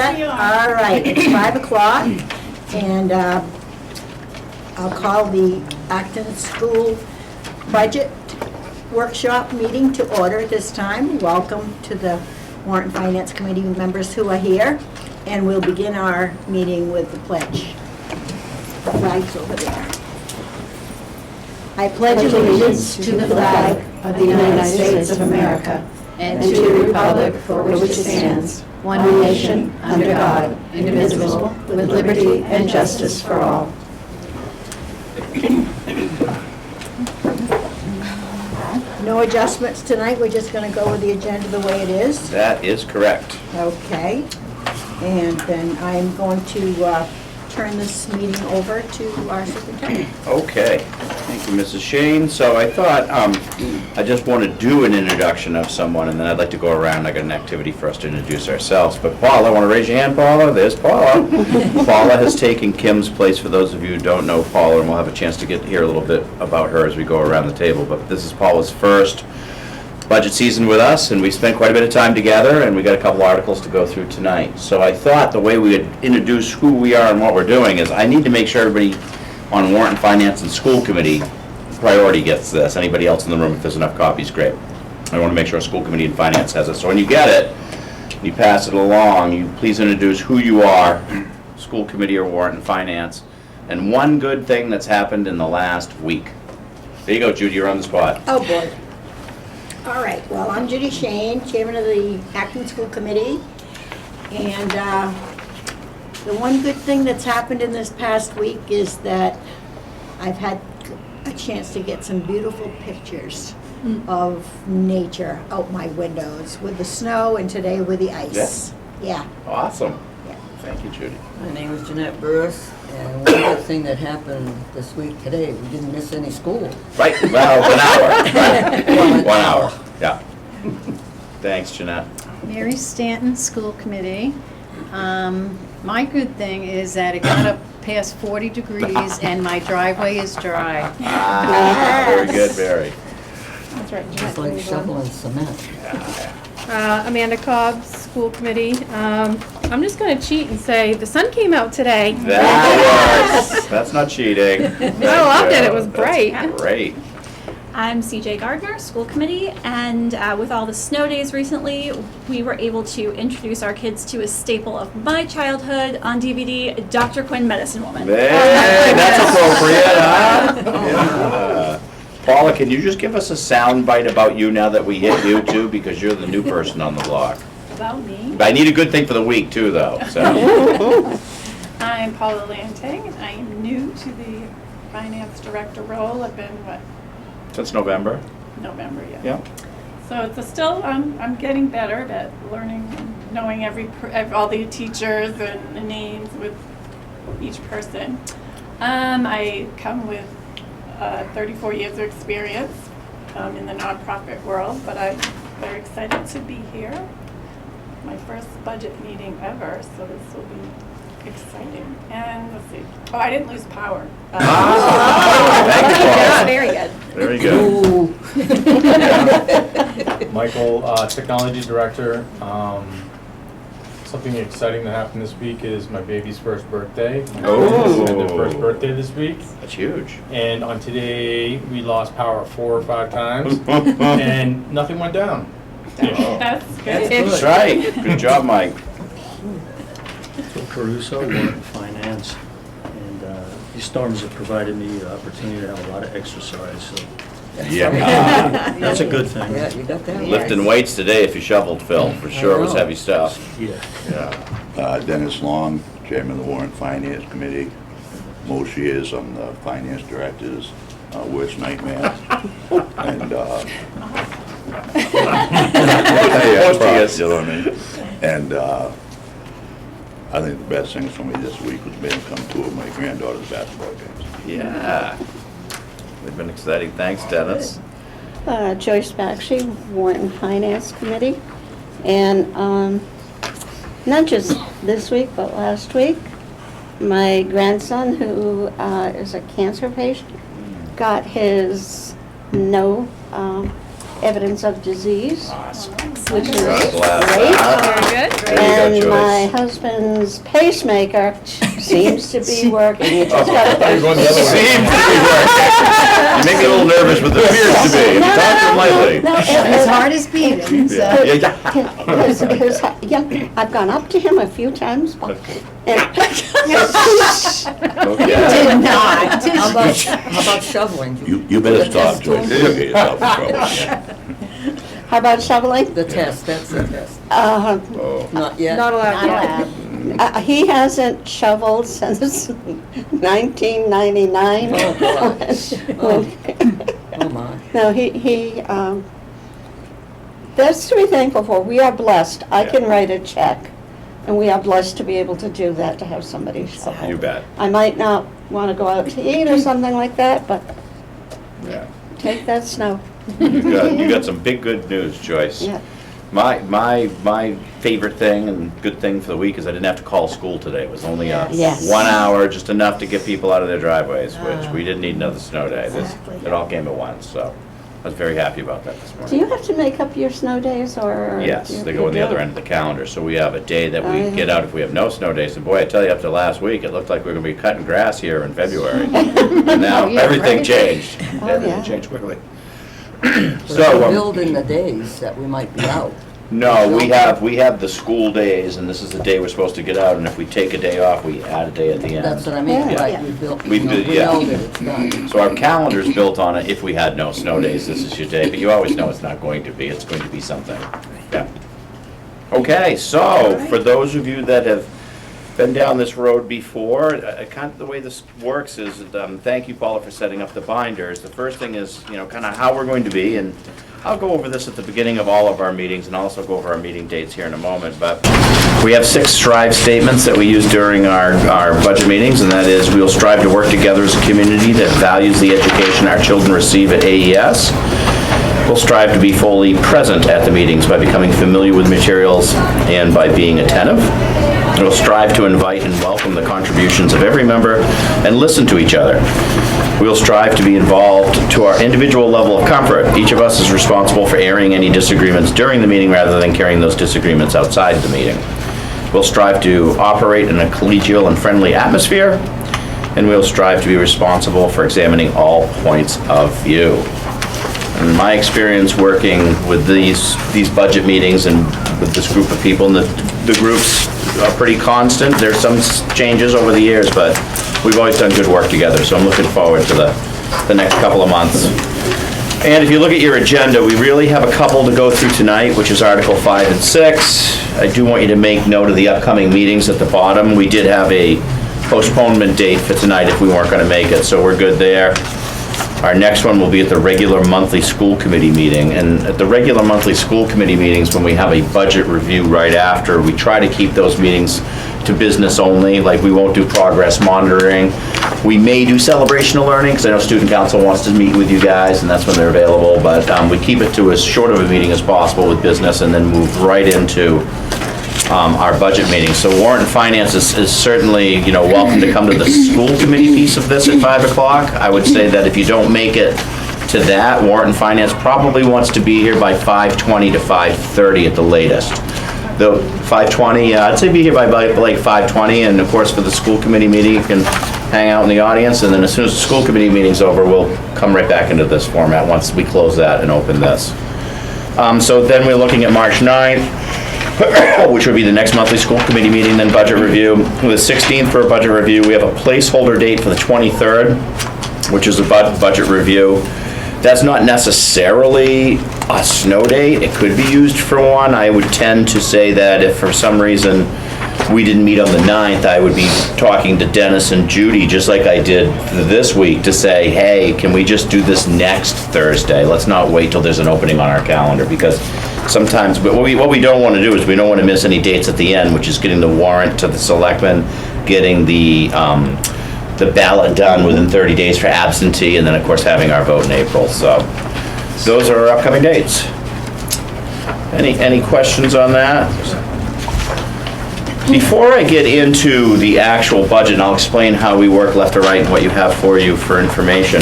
set? All right, it's 5 o'clock, and I'll call the Acton School Budget Workshop meeting to order this time. Welcome to the Warrant and Finance Committee members who are here, and we'll begin our meeting with the pledge. The flag's over there. I pledge allegiance to the flag of the United States of America and to the republic for which it stands, one nation, under God, indivisible, with liberty and justice for all. No adjustments tonight, we're just going to go with the agenda the way it is. That is correct. Okay, and then I'm going to turn this meeting over to our superintendent. Okay, thank you, Mrs. Shane. So I thought I just want to do an introduction of someone, and then I'd like to go around. I got an activity for us to introduce ourselves. But Paula, want to raise your hand, Paula? There's Paula. Paula has taken Kim's place, for those of you who don't know Paula, and we'll have a chance to hear a little bit about her as we go around the table. But this is Paula's first budget season with us, and we spent quite a bit of time together, and we got a couple articles to go through tonight. So I thought the way we would introduce who we are and what we're doing is I need to make sure everybody on Warrant and Finance and School Committee priority gets this. Anybody else in the room, if there's enough copies, great. I want to make sure School Committee and Finance has it. So when you get it, you pass it along, you please introduce who you are, School Committee or Warrant and Finance, and one good thing that's happened in the last week. There you go, Judy, you're on the spot. Oh, boy. All right, well, I'm Judy Shane, Chairman of the Acton School Committee, and the one good thing that's happened in this past week is that I've had a chance to get some beautiful pictures of nature out my windows with the snow and today with the ice. Yeah. Awesome. Yeah. Thank you, Judy. My name is Jeanette Burris, and one good thing that happened this week today, we didn't miss any school. Right, well, 1 hour. 1 hour, yeah. Thanks, Jeanette. Mary Stanton, School Committee. My good thing is that it got up past 40 degrees and my driveway is dry. Very good, Mary. That's right, It's Jeanette. like Louise. shoveling cement. Amanda Cobb, School Committee. I'm just going to cheat and say the sun came out today. That works. That's not cheating. I loved it. It was bright. That's great. I'm CJ Gardner, School Committee, and with all the snow days recently, we were able to introduce our kids to a staple of my childhood on DVD, Dr. Quinn, Medicine Woman. Hey, that's appropriate, huh? Yeah. Paula, can you just give us a sound bite about you now that we hit you too, because you're the new person on the block. About me. I need a good thing for the week too, though, so. I'm Paula Lanting, and I am new to the Finance Director role. I've been, Since November? November, yeah. Yeah. So it's still, I'm getting better at learning, knowing all the teachers and the names with each person. I come with 34 years of experience in the nonprofit world, but I'm very excited to be here. My first budget meeting ever, so this will be exciting. And let's see. Oh, I didn't lose power. Thank you, Paula. Very good. Very good. Michael, Technology Director. Something exciting that happened this week is my baby's first birthday. Oh. Their first birthday this week. That's huge. And on today, we lost power 4 or 5 times, and nothing went down. That's good. That's right. Good job, Mike. Phil Caruso, Warrant and Finance, and these storms have provided me the opportunity to have a lot of exercise, so Yeah. that's a good thing. Yeah, you got that right. Lifting weights today if you shoveled, Phil, for sure. It was heavy stuff. Yeah. Yeah. Dennis Long, Chairman of the Warrant Finance Committee. Most years I'm the Finance Director's worst nightmare. And, Most years. you know what I mean? And I think the best things for me this week was being to come to my granddaughter's basketball games. Yeah. They've been exciting. Thanks, Dennis. Joyce Bakshi, Warrant and Finance Committee. And not just this week, but last week, my grandson, who is a cancer patient, got his no evidence of disease. Awesome. which is God bless. great. Very good. There you And go, my Joyce. husband's pacemaker seems to be working. He just got I thought you were going the other way. Seems to be working. You make me a little nervous, but appears to be. If you talk to him lately. No, His heart is beating, so. Yeah, yeah. I've gone up to him a few times, and Okay. Did not. How about shoveling? You better The stop, test Joyce. tool? You'll get yourself in trouble. how about shoveling? The test, that's the test. Oh. Not yet? Not allowed. He hasn't shoveled since 1999. Oh, gosh. Oh. Oh, my. No, that's to be thankful for. We are blessed. I can write a check, and we are blessed to be able to do that, to have somebody shovel. You bet. I might not want to go out to eat or something like that, but Yeah. take that snow. You got some big good news, Joyce. Yeah. My favorite thing and good thing for the week is I didn't have to call school today. It was only Yes. 1 hour, just enough to get people out of their driveways, which we didn't need another snow day. It all came at once, so I was very happy about that this Do morning. you have to make up your snow days, or? Yes, they go on the other end of the calendar, so we have a day that Oh, we yeah. get out if we have no snow days. And boy, I tell you, up to last week, it looked like we were gonna be cutting grass here in February. And now, Oh, yeah, everything right. changed. Oh, Everything yeah. changed quickly. So So, build in the days that we might be out. no, we have the school days, and this is the day we're supposed to get out, and if we take a day off, we add a day at the end. That's what I mean, Yeah. right, we built, We you know, did, we yeah. know that it's done. So our calendar's built on it, if we had no snow days, this is your day, but you always know it's not going to be, it's going to be something. Yeah. Okay, so, for those of you that have been down this road before, kind of the way this works is, thank you, Paula, for setting up the binders. The first thing is, kind of how we're going to be, and I'll go over this at the beginning of all of our meetings, and I'll also go over our meeting dates here in a moment, but we have 6 strive statements that we use during our budget meetings, and that is, we will strive to work together as a community that values the education our children receive at AES. We'll strive to be fully present at the meetings by becoming familiar with materials and by being attentive. We'll strive to invite and welcome the contributions of every member and listen to each other. We'll strive to be involved to our individual level of comfort. Each of us is responsible for airing any disagreements during the meeting rather than carrying those disagreements outside the meeting. We'll strive to operate in a collegial and friendly atmosphere, and we'll strive to be responsible for examining all points of view. In my experience working with these budget meetings and with this group of people, and the groups are pretty constant. There's some changes over the years, but we've always done good work together, so I'm looking forward to the next couple of months. And if you look at your agenda, we really have a couple to go through tonight, which is Article 5 and 6. I do want you to make note of the upcoming meetings at the bottom. We did have a postponement date for tonight if we weren't going to make it, so we're good there. Our next one will be at the regular monthly school committee meeting, and at the regular monthly school committee meetings, when we have a budget review right after, we try to keep those meetings to business only, like we won't do progress monitoring. We may do celebration of learning, because I know student council wants to meet with you guys, and that's when they're available, but we keep it to as short of a meeting as possible with business, and then move right into our budget meeting. So warrant and finance is certainly, welcome to come to the school committee piece of this at 5 o'clock. I would say that if you don't make it to that, warrant and finance probably wants to be here by 5:20 to 5:30 at the latest. Though 5:20, I'd say be here by like 5:20, and of course for the school committee meeting, you can hang out in the audience, and then as soon as the school committee meeting's over, we'll come right back into this format once we close that and open this. So then we're looking at March 9th. Which would be the next monthly school committee meeting, then budget review. The 16th for a budget review, we have a placeholder date for the 23rd, which is a budget review. That's not necessarily a snow date. It could be used for one. I would tend to say that if for some reason we didn't meet on the 9th, I would be talking to Dennis and Judy, just like I did this week, to say, hey, can we just do this next Thursday? Let's not wait till there's an opening on our calendar, because sometimes, but what we don't want to do is we don't want to miss any dates at the end, which is getting the warrant to the selectmen, getting the ballot done within 30 days for absentee, and then of course having our vote in April. So those are our upcoming dates. Any questions on that? Before I get into the actual budget, and I'll explain how we work left to right and what you have for you for information,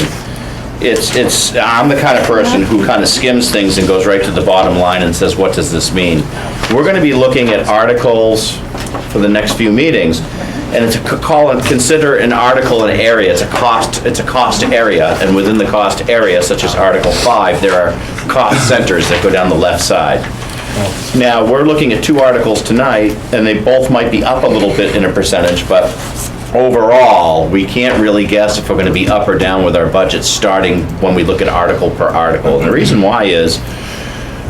I'm the kind of person who kind of skims things and goes right to the bottom line and says, what does this mean? We're going to be looking at articles for the next few meetings, and it's consider an article an area. It's a cost area, and within the cost area, such as Article 5, there are cost centers that go down the left side. Now, we're looking at 2 articles tonight, and they both might be up a little bit in a percentage, but overall, we can't really guess if we're going to be up or down with our budget starting when we look at article per article. And the reason why is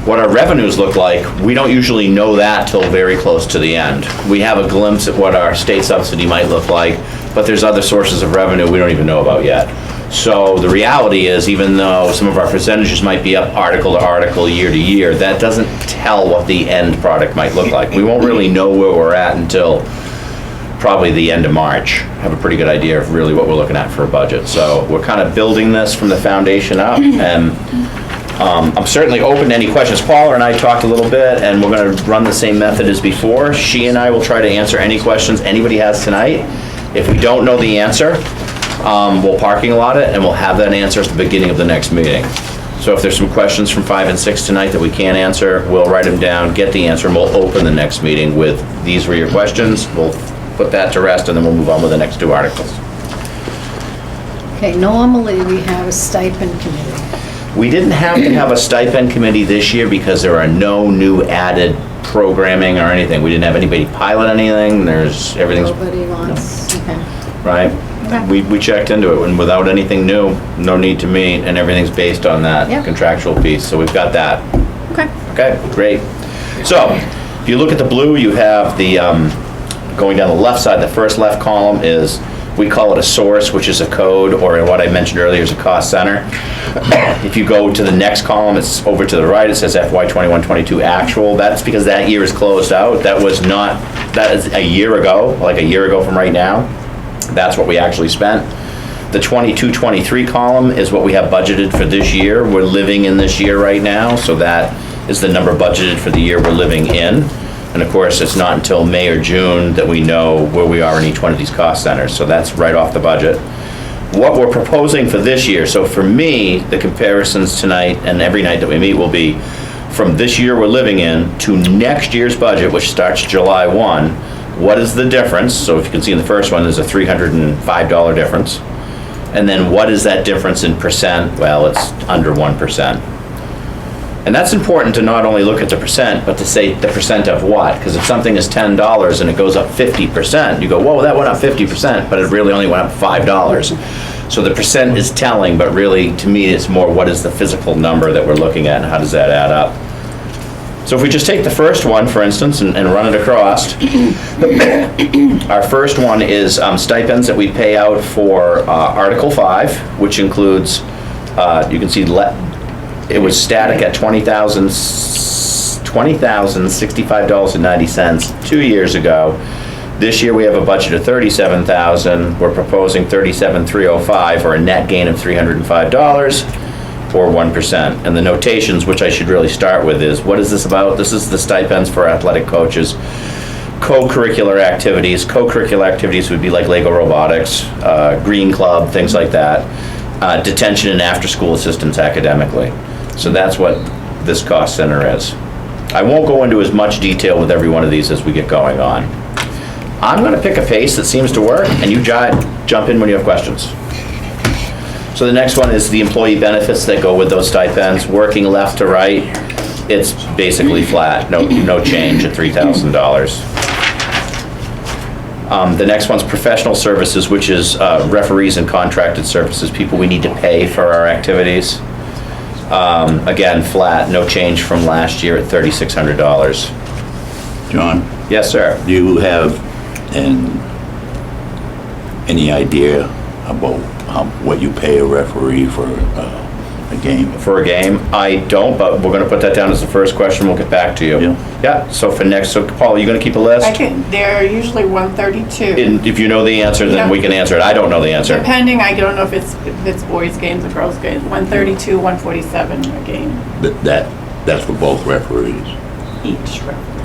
what our revenues look like, we don't usually know that till very close to the end. We have a glimpse at what our state subsidy might look like, but there's other sources of revenue we don't even know about yet. So the reality is, even though some of our percentages might be up article to article, year to year, that doesn't tell what the end product might look like. We won't really know where we're at until probably the end of March. Have a pretty good idea of really what we're looking at for a budget. So we're kind of building this from the foundation up, and I'm certainly open to any questions. Paula and I talked a little bit, and we're going to run the same method as before. She and I will try to answer any questions anybody has tonight. If we don't know the answer, we'll parking lot it, and we'll have that answer at the beginning of the next meeting. So if there's some questions from 5 and 6 tonight that we can't answer, we'll write them down, get the answer, and we'll open the next meeting with, these were your questions. We'll put that to rest, and then we'll move on with the next 2 articles. Okay, normally we have a stipend committee. We didn't have to have a stipend committee this year because there are no new added programming or anything. We didn't have anybody pilot anything. Everything's, Nobody wants, okay. right? Okay. We checked into it, and without anything new, no need to meet, and everything's based on that Yep. contractual piece, so we've got that. Okay. Okay, great. So, if you look at the blue, you have the, going down the left side, the first left column is, we call it a source, which is a code, or what I mentioned earlier is a cost center. If you go to the next column, it's over to the right, it says FY 21-22 actual. That's because that year is closed out. That is a year ago, like a year ago from right now. That's what we actually spent. The 22-23 column is what we have budgeted for this year. We're living in this year right now, so that is the number budgeted for the year we're living in. And of course, it's not until May or June that we know where we are in each one of these cost centers, so that's right off the budget. What we're proposing for this year, so for me, the comparisons tonight and every night that we meet will be from this year we're living in to next year's budget, which starts July 1. What is the difference? So if you can see in the first one, there's a $305 difference. And then what is that difference in percent? Well, it's under 1%. And that's important to not only look at the percent, but to say the percent of what? Because if something is $10 and it goes up 50%, you go, whoa, that went up 50%, but it really only went up $5. So the percent is telling, but really, to me, it's more what is the physical number that we're looking at and how does that add up? So if we just take the first one, for instance, and run it across, our first one is stipends that we pay out for Article 5, which includes, you can see it was static at $20,065.90 2 years ago. This year we have a budget of $37,000. We're proposing $37,305, or a net gain of $305, or 1%. And the notations, which I should really start with, is what is this about? This is the stipends for athletic coaches. Co-curricular activities. Co-curricular activities would be like Lego robotics, Green Club, things like that. Detention and after-school assistance academically. So that's what this cost center is. I won't go into as much detail with every one of these as we get going on. I'm going to pick a pace that seems to work, and you jump in when you have questions. So the next one is the employee benefits that go with those stipends. Working left to right, it's basically flat, no change at $3,000. The next one's professional services, which is referees and contracted services, people we need to pay for our activities. Again, flat, no change from last year at $3,600. John, Yes, sir. do you have any idea about what you pay a referee for a game? For a game? I don't, but we're going to put that down as the first question. We'll get back to you. Yeah. Yeah, so for next, so Paul, are you going to keep a list? They're usually 132. And if you know the answer, then Yeah. we can answer it. I don't know the answer. Depending, I don't know if it's boys' games or girls' games. 132, 147 a game That's for both referees? each.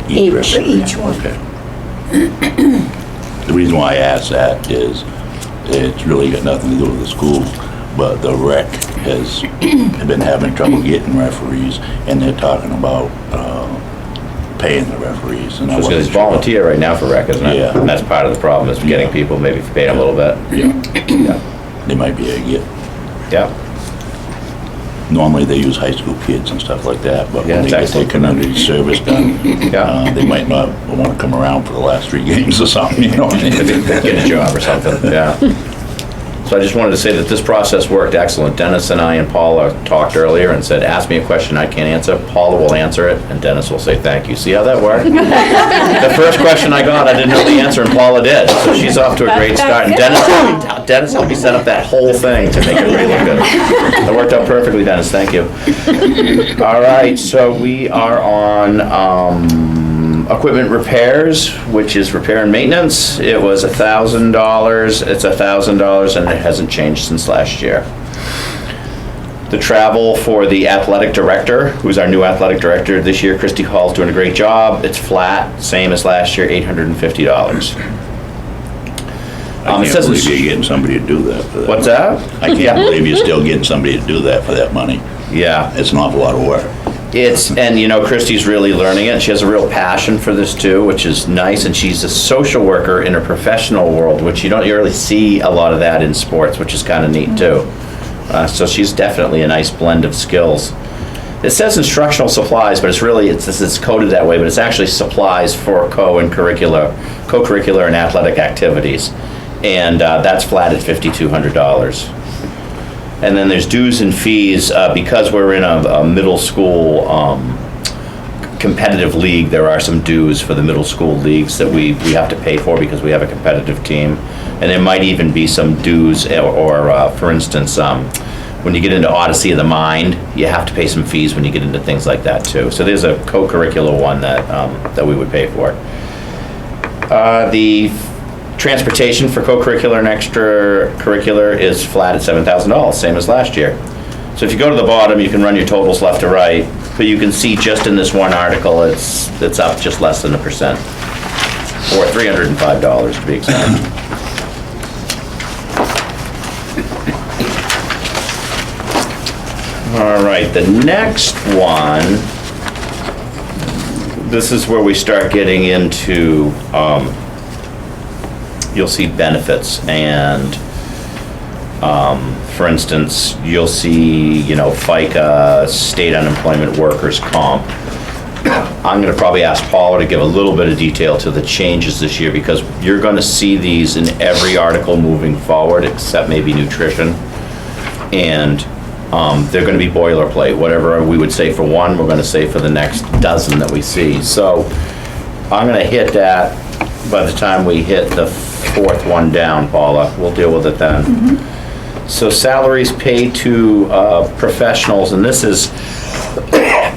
Each. referee? Each one. Okay. The reason why I ask that is it's really got nothing to do with the school, but the rec has been having trouble getting referees, and they're talking about paying the referees. And I Because wasn't it's sure. volunteer right now for rec, isn't it? Yeah. And that's part of the problem, is getting people, maybe paying them a little bit. Yeah, they might be able to get, Yeah. normally they use high school kids and stuff like that, but Yeah, when they it's get their excellent for them. community service done, Yeah. they might not want to come around for the last 3 games or something, you know what I mean? Get a job or something, yeah. So I just wanted to say that this process worked excellent. Dennis and I and Paula talked earlier and said, ask me a question I can't answer, Paula will answer it, and Dennis will say thank you. See how that worked? The first question I got, I didn't know the answer, and Paula did, so she's off to a great start. And Dennis helped me set up that whole thing to make it really look good. That worked out perfectly, Dennis, thank you. All right, so we are on equipment repairs, which is repair and maintenance. It was $1,000, it's $1,000, and it hasn't changed since last year. The travel for the athletic director, who's our new athletic director this year, Christy Hall's doing a great job. It's flat, same as last year, $850. I It can't says believe you're getting somebody to do that for that. What's that? I can't believe you're still getting somebody to do that for that money. Yeah. It's an awful lot of work. And you know, Christy's really learning it. She has a real passion for this too, which is nice. And she's a social worker in a professional world, which you don't really see a lot of that in sports, which is kind of neat too. So she's definitely a nice blend of skills. It says instructional supplies, but it's coded that way, but it's actually supplies for co-curricular and athletic activities. And that's flat at $5,200. And then there's dues and fees, because we're in a middle school competitive league, there are some dues for the middle school leagues that we have to pay for because we have a competitive team. And there might even be some dues, or for instance, when you get into Odyssey of the Mind, you have to pay some fees when you get into things like that too. So there's a co-curricular one that we would pay for. The transportation for co-curricular and extracurricular is flat at $7,000, same as last year. So if you go to the bottom, you can run your totals left to right, but you can see just in this one article, it's up just less than 1%, or $305 to be exact. All right, the next one, this is where we start getting into, you'll see benefits, and for instance, you'll see, FICA, state unemployment workers comp. I'm gonna probably ask Paula to give a little bit of detail to the changes this year, because you're gonna see these in every article moving forward, except maybe nutrition. And they're gonna be boilerplate. Whatever we would say for one, we're gonna say for the next dozen that we see. So I'm gonna hit that by the time we hit the fourth one down, Paula. We'll deal with it then. So salaries paid to professionals, and this is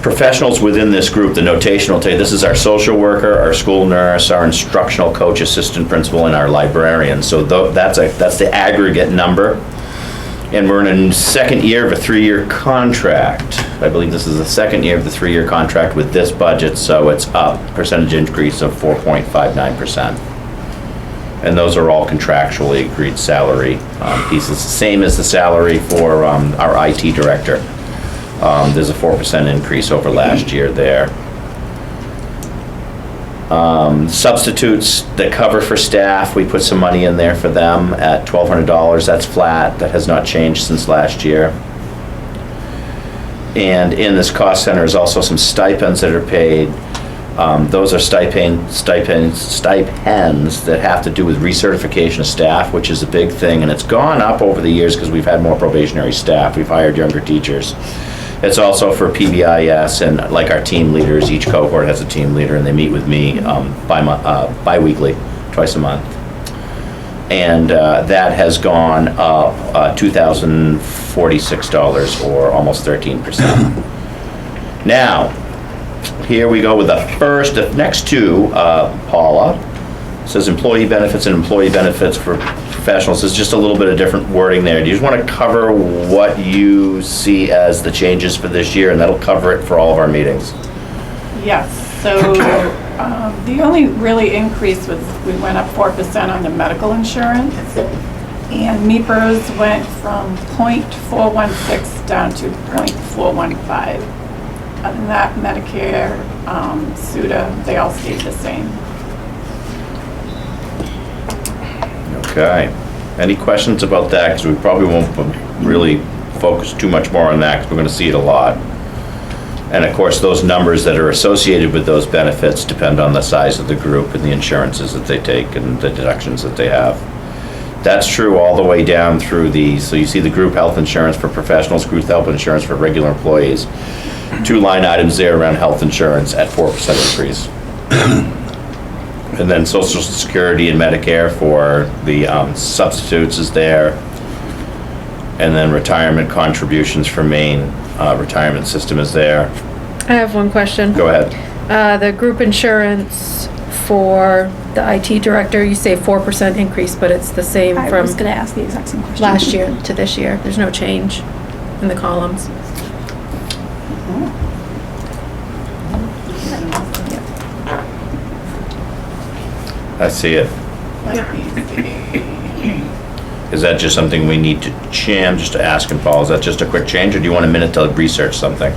professionals within this group. The notation will tell you, this is our social worker, our school nurse, our instructional coach, assistant principal, and our librarian. So that's the aggregate number. And we're in a second year of a 3-year contract. I believe this is the second year of the 3-year contract with this budget, so it's up, percentage increase of 4.59%. And those are all contractually agreed salary pieces. Same as the salary for our IT director. There's a 4% increase over last year there. Substitutes that cover for staff, we put some money in there for them at $1,200. That's flat. That has not changed since last year. And in this cost center is also some stipends that are paid. Those are stipends that have to do with recertification of staff, which is a big thing, and it's gone up over the years because we've had more probationary staff. We've hired younger teachers. It's also for PBIS, and like our team leaders, each cohort has a team leader, and they meet with me bi-weekly, twice a month. And that has gone up $2,046, or almost 13%. Now, here we go with the next two, Paula. It says employee benefits and employee benefits for professionals. There's just a little bit of different wording there. Do you just want to cover what you see as the changes for this year, and that'll cover it for all of our meetings? Yes, so the only really increase was we went up 4% on the medical insurance. And MEPRS went from .416 down to .415. Other than that, Medicare, SUDA, they all stayed the same. Okay. Any questions about that? Because we probably won't really focus too much more on that because we're going to see it a lot. And of course, those numbers that are associated with those benefits depend on the size of the group and the insurances that they take and the deductions that they have. That's true all the way down through so you see the group health insurance for professionals, group health insurance for regular employees. 2 line items there around health insurance at 4% increase. And then Social Security and Medicare for the substitutes is there. And then retirement contributions for Maine retirement system is there. I have one question. Go ahead. The group insurance for the IT director, you say 4% increase, but it's the same I from was going to ask the exact same question. last year to this year. There's no change in the columns. I see it. Is that just something we need to jam, just to ask and Paul? Is that just a quick change, or do you want a minute to research something?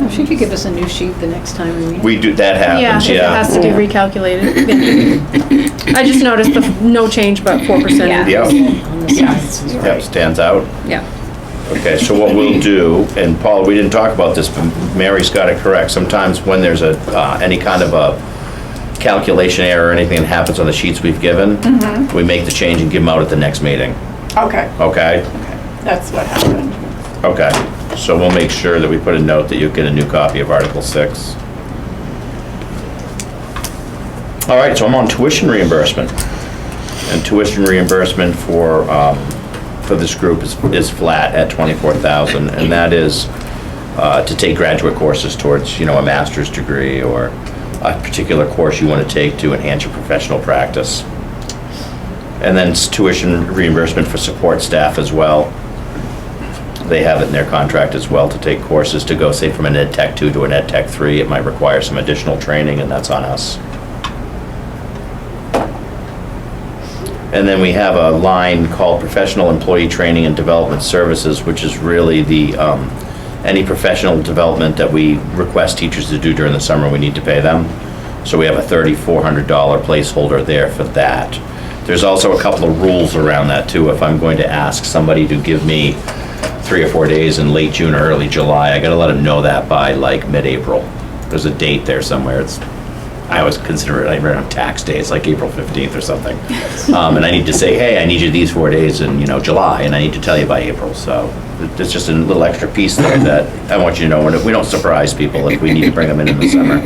If you could give us a new sheet the next time we meet. We do, that happens, If it has yeah. to be recalculated. Yeah. I just noticed the no change but 4% Yeah. increase. Yep, On the sides. yep, stands out. Yeah. Okay, so what we'll do, and Paul, we didn't talk about this, but Mary's got it correct. Sometimes when there's any kind of a calculation error or anything that happens on the sheets we've given, we make the change and give them out at the next meeting, Okay, okay? that's what happened. Okay, so we'll make sure that we put a note that you'll get a new copy of Article 6. All right, so I'm on tuition reimbursement. And tuition reimbursement for this group is flat at $24,000, and that is to take graduate courses towards, a master's degree or a particular course you want to take to enhance your professional practice. And then it's tuition reimbursement for support staff as well. They have it in their contract as well to take courses to go, say, from an Ed Tech 2 to an Ed Tech 3. It might require some additional training, and that's on us. And then we have a line called Professional Employee Training and Development Services, which is really the any professional development that we request teachers to do during the summer, we need to pay them. So we have a $3,400 placeholder there for that. There's also a couple of rules around that too. If I'm going to ask somebody to give me 3 or 4 days in late June or early July, I gotta let them know that by like mid-April. There's a date there somewhere. I always consider it like right on tax day. It's like April 15th or something. And I need to say, hey, I need you these 4 days in July, and I need to tell you by April. So it's just a little extra piece there that I want you to know. We don't surprise people if we need to bring them in the summer.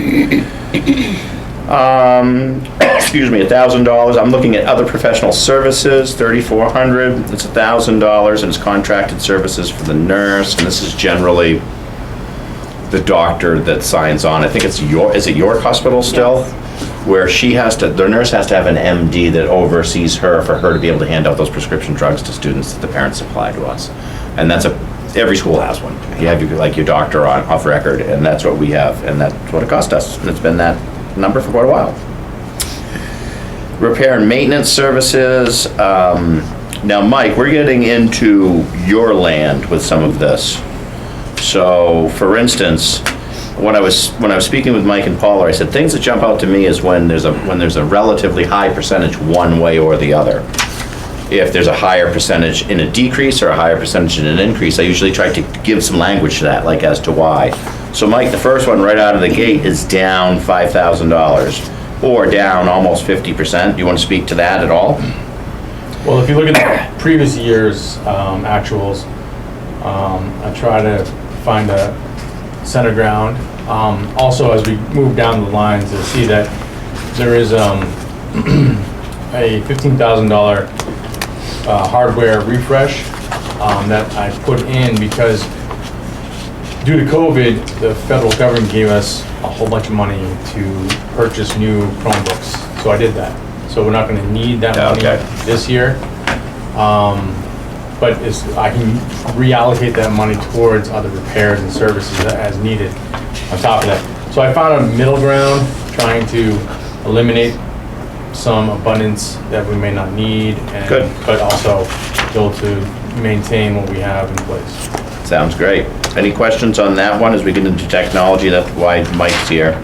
Excuse me, $1,000. I'm looking at other professional services, $3,400. It's $1,000, and it's contracted services for the nurse, and this is generally the doctor that signs on. I think is it York Hospital still? Yes. Where the nurse has to have an MD that oversees her for her to be able to hand out those prescription drugs to students that the parents supply to us. And every school has one. You have your doctor off record, and that's what we have, and that's what it cost us. And it's been that number for quite a while. Repair and maintenance services. Now, Mike, we're getting into your land with some of this. So, for instance, when I was speaking with Mike and Paula, I said things that jump out to me is when there's a relatively high percentage one way or the other. If there's a higher percentage in a decrease or a higher percentage in an increase, I usually try to give some language to that, like as to why. So, Mike, the first one right out of the gate is down $5,000, or down almost 50%. Do you want to speak to that at all? Well, if you look at the previous year's actuals, I try to find a center ground. Also, as we move down the lines, you'll see that there is a $15,000 hardware refresh that I put in because due to COVID, the federal government gave us a whole bunch of money to purchase new Chromebooks. So I did that. So we're not going to need that money this year. But I can reallocate that money towards other repairs and services as needed on top of that. So I found a middle ground trying to eliminate some abundance that we may not need, and Good. but also be able to maintain what we have in place. Sounds great. Any questions on that one as we get into technology? That's why Mike's here.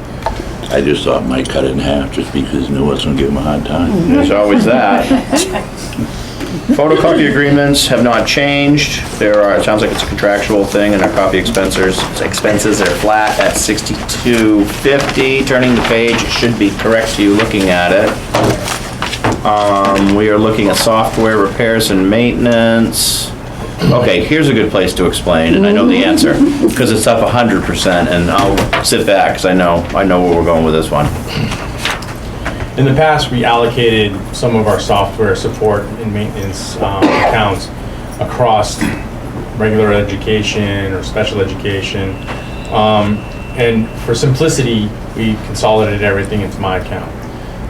I just thought Mike cut it in half just because he knew I was gonna give him a hard time. There's always that. Photocopy agreements have not changed. There are, it sounds like it's a contractual thing, and our copy expenses are flat at $62.50. Turning the page, it should be correct to you looking at it. We are looking at software repairs and maintenance. Okay, here's a good place to explain, and I know the answer, because it's up 100%, and I'll sit back, because I know where we're going with this one. In the past, we allocated some of our software support and maintenance accounts across regular education or special education. And for simplicity, we consolidated everything into my account.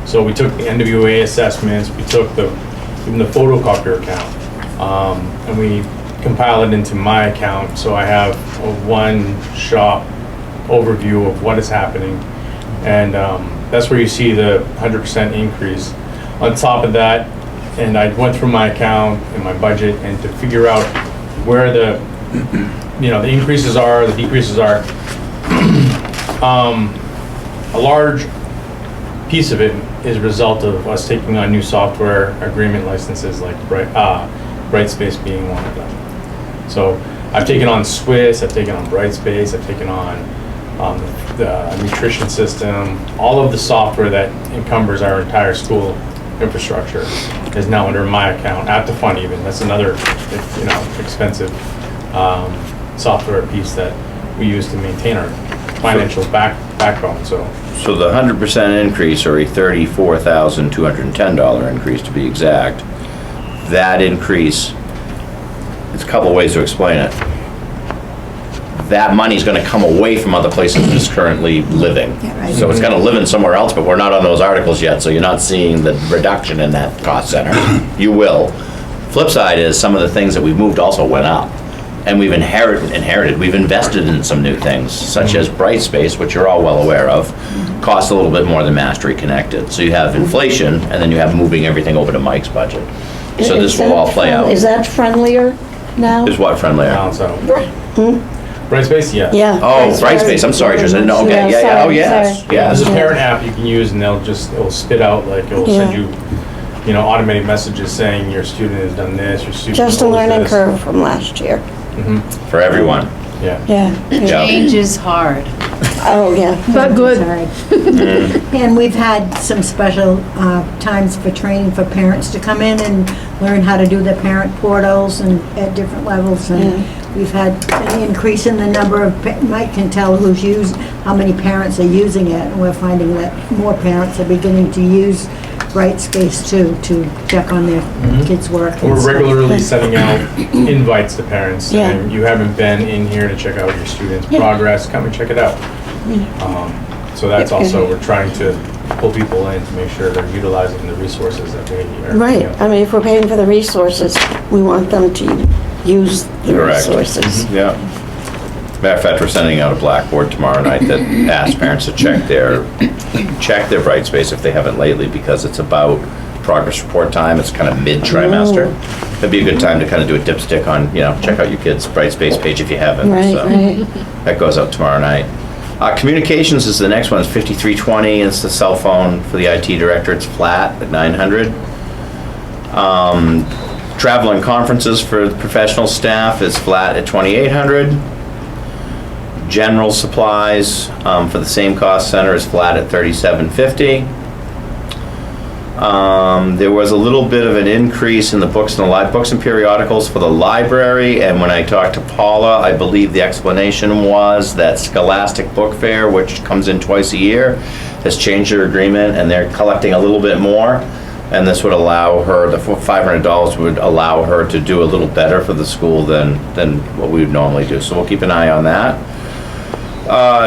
So we took the NWA assessments, we took even the photocopier account, and we compiled it into my account. So I have a one-shop overview of what is happening. And that's where you see the 100% increase. On top of that, and I went through my account and my budget and to figure out where the increases are, the decreases are. A large piece of it is a result of us taking on new software agreement licenses, like Brightspace being one of them. So I've taken on Swiss, I've taken on Brightspace, I've taken on the nutrition system. All of the software that encumbers our entire school infrastructure is now under my account, at the fund even. That's another, expensive software piece that we use to maintain our financial backbone. So the 100% increase, or a $34,210 increase to be exact, that increase, it's a couple of ways to explain it. That money's gonna come away from other places it's currently living. Yeah, right. So it's gonna live in somewhere else, but we're not on those articles yet, so you're not seeing the reduction in that cost center. You will. Flip side is some of the things that we've moved also went up. And we've inherited, we've invested in some new things, such as Brightspace, which you're all well aware of, costs a little bit more than Mastery Connected. So you have inflation, and then you have moving everything over to Mike's budget. So this will all play out. Is that friendlier now? Is what friendlier? balance out. Brightspace, yeah. Yeah. Oh, Brightspace, I'm sorry, Tristan, no, okay, yeah, oh, yes, sorry. yes. There's a parent app you can use, and it'll spit out, like, it'll send you, automated messages saying your student has done this, your student Just a knows learning this. curve from last year. For everyone. Yeah. Yeah. Yeah. Change is hard. Oh, yeah. But good. And we've had some special times for training for parents to come in and learn how to do the parent portals and at different levels. And we've had an increase in the number of, Mike can tell how many parents are using it. And we're finding that more parents are beginning to use Brightspace too, to check on their kids' work. and We're stuff. regularly sending out invites to parents, Yeah. and you haven't been in here to check out your students' progress, come and check it out. So that's also, we're trying to pull people in to make sure they're utilizing the resources that they are. Right. I mean, if we're paying for the resources, we want them to use the Correct. resources. Yeah. Matter of fact, we're sending out a Blackboard tomorrow night that asks parents to check their Brightspace if they haven't lately, because it's about progress report time. It's kind of mid-trimester. It'd be a good time to kind of do a dipstick on, check out your kid's Brightspace page if you haven't. Right, So right. that goes out tomorrow night. Communications is the next one. It's 5320. It's the cell phone for the IT director. It's flat at 900. Travel and conferences for the professional staff is flat at 2,800. General supplies for the same cost center is flat at 3,750. There was a little bit of an increase in the books and periodicals for the library, and when I talked to Paula, I believe the explanation was that Scholastic Book Fair, which comes in twice a year, has changed their agreement, and they're collecting a little bit more, and this would allow her, the $500 would allow her to do a little better for the school than what we would normally do, so we'll keep an eye on that.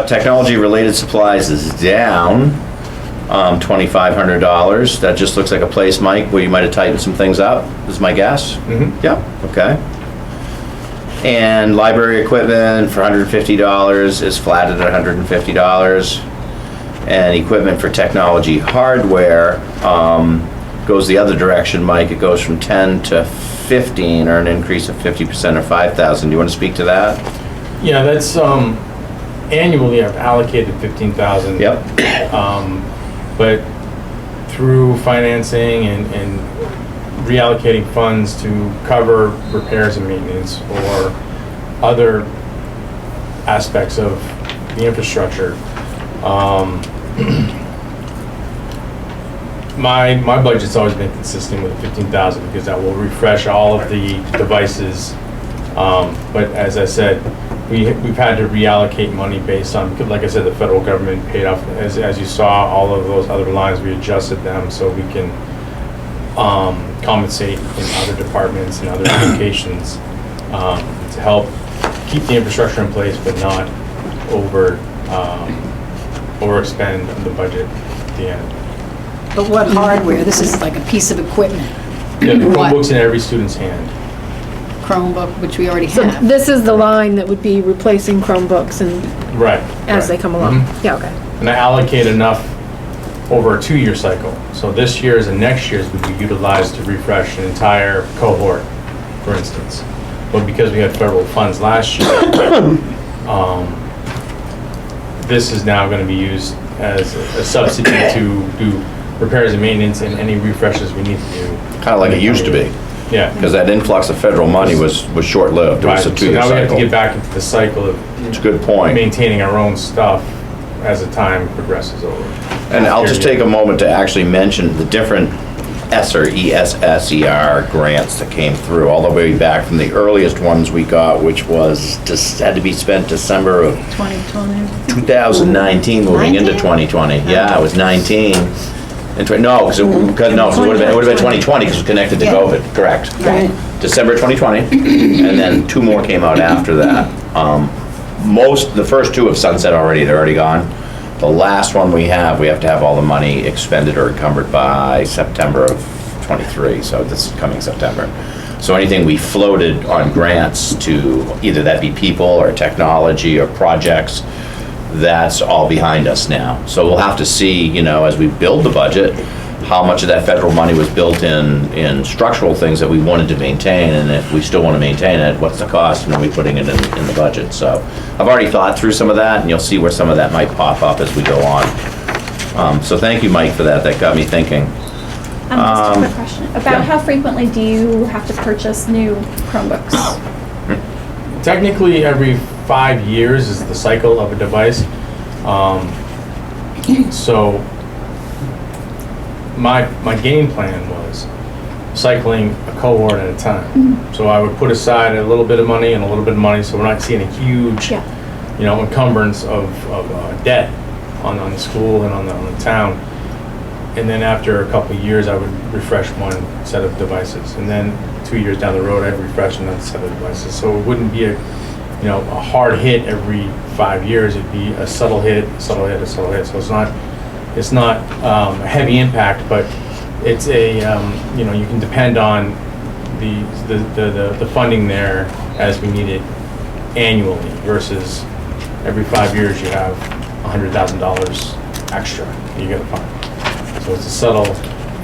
Technology-related supplies is down $2,500. That just looks like a place, Mike, where you might have tightened some things up, is my guess? Yep, okay. And library equipment for $150 is flat at $150. and equipment for technology hardware goes the other direction, Mike. It goes from 10 to 15, or an increase of 50% or 5,000. Do you want to speak to that? Yeah, that's, annually I've allocated 15,000. Yep. But through financing and reallocating funds to cover repairs and maintenance or other aspects of the infrastructure, my budget's always been consistent with 15,000 because that will refresh all of the devices. But as I said, we've had to reallocate money based on, like I said, the federal government paid off, as you saw, all of those other lines, we adjusted them so we can compensate in other departments and other applications to help keep the infrastructure in place but not overexpend the budget at the end. But what hardware? This is like a piece of equipment. Yeah, the What? Chromebooks in every student's hand. Chromebook, which we already So have. this is the line that would be replacing Chromebooks and Right. as they come along. Mhm. Yeah, okay. And I allocate enough over a 2-year cycle. So this year's and next year's would be utilized to refresh an entire cohort, for instance. But because we had federal funds last year, this is now going to be used as a substitute to do repairs and maintenance and any refreshes we need to do. Kind of like it used to be, Yeah. because that influx of federal money was short-lived. It Right. was a So two-year now we have to cycle. get back into the cycle of It's a good point. maintaining our own stuff as the time progresses over. And I'll just take a moment to actually mention the different ESSER grants that came through, all the way back from the earliest ones we got, which was just had to be spent December of 2020. 2019, moving into 2020. Yeah, it was 19. And no, because it would have been 2020 because it was connected to Yeah. COVID, correct. Right. December 2020, and then 2 more came out after that. The first 2 have sunset already, they're already gone. The last one we have to have all the money expended or encumbered by September of '23, so this is coming September. So anything we floated on grants to, either that be people or technology or projects, that's all behind us now. So we'll have to see, as we build the budget, how much of that federal money was built in structural things that we wanted to maintain, and if we still want to maintain it, what's the cost, and are we putting it in the budget? So I've already thought through some of that, and you'll see where some of that might pop up as we go on. So thank you, Mike, for that. That got me thinking. Just a quick question. About yeah. how frequently do you have to purchase new Chromebooks? Technically, every 5 years is the cycle of a device. So my game plan was cycling a cohort at a time. So I would put aside a little bit of money and a little bit of money, so we're not seeing a huge, encumbrance of debt on the school and on the town. And then after a couple of years, I would refresh one set of devices. And then 2 years down the road, I'd refresh another set of devices. So it wouldn't be a hard hit every 5 years. It'd be a subtle hit, a subtle hit, a subtle hit. So it's not a heavy impact, but it's a, you can depend on the funding there as we need it annually versus every 5 years you have $100,000 extra you gotta fund. So it's a subtle.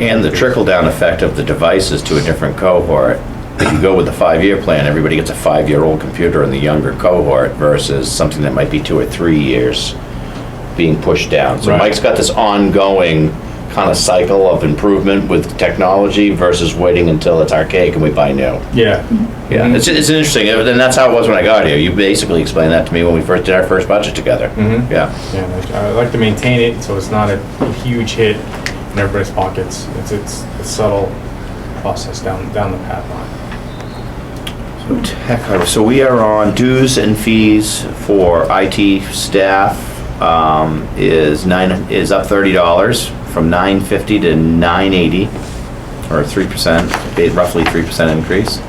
And the trickle-down effect of the devices to a different cohort. If you go with the 5-year plan, everybody gets a 5-year-old computer in the younger cohort versus something that might be 2 or 3 years being pushed down. So Right. Mike's got this ongoing kind of cycle of improvement with technology versus waiting until it's archaic and we buy new. Yeah. Yeah, it's interesting, and that's how it was when I got here. You basically explained that to me when we first did our first budget together. Mhm. Yeah. Yeah, I like to maintain it so it's not a huge hit in everybody's pockets. It's a subtle process down the path line. So we are on dues and fees for IT staff is up $30 from $950 to $980, or 3%, roughly 3% increase.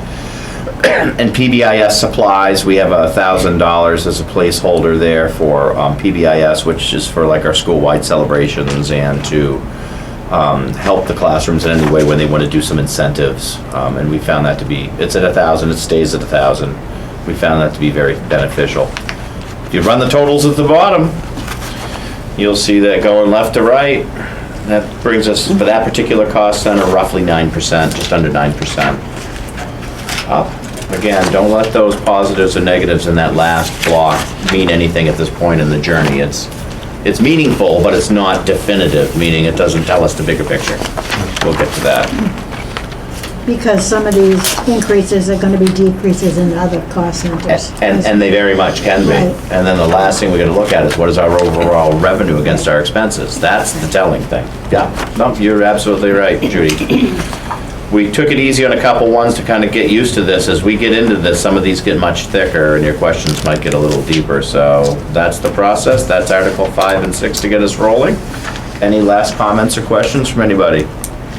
And PBIS supplies, we have $1,000 as a placeholder there for PBIS, which is for like our school-wide celebrations and to help the classrooms in any way when they want to do some incentives. And we found that to be, it's at 1,000, it stays at 1,000. We found that to be very beneficial. If you run the totals at the bottom, you'll see that going left to right, that brings us, for that particular cost center, roughly 9%, just under 9% up. Again, don't let those positives or negatives in that last block mean anything at this point in the journey. It's meaningful, but it's not definitive, meaning it doesn't tell us the bigger picture. We'll get to that. Because some of these increases are gonna be decreases in other cost centers. And they very much can be. Right. And then the last thing we're gonna look at is what is our overall revenue against our expenses? That's the telling thing. Yeah, no, you're absolutely right, Judy. We took it easy on a couple ones to kind of get used to this. As we get into this, some of these get much thicker and your questions might get a little deeper. So that's the process. That's Article 5 and 6 to get us rolling. Any last comments or questions from anybody?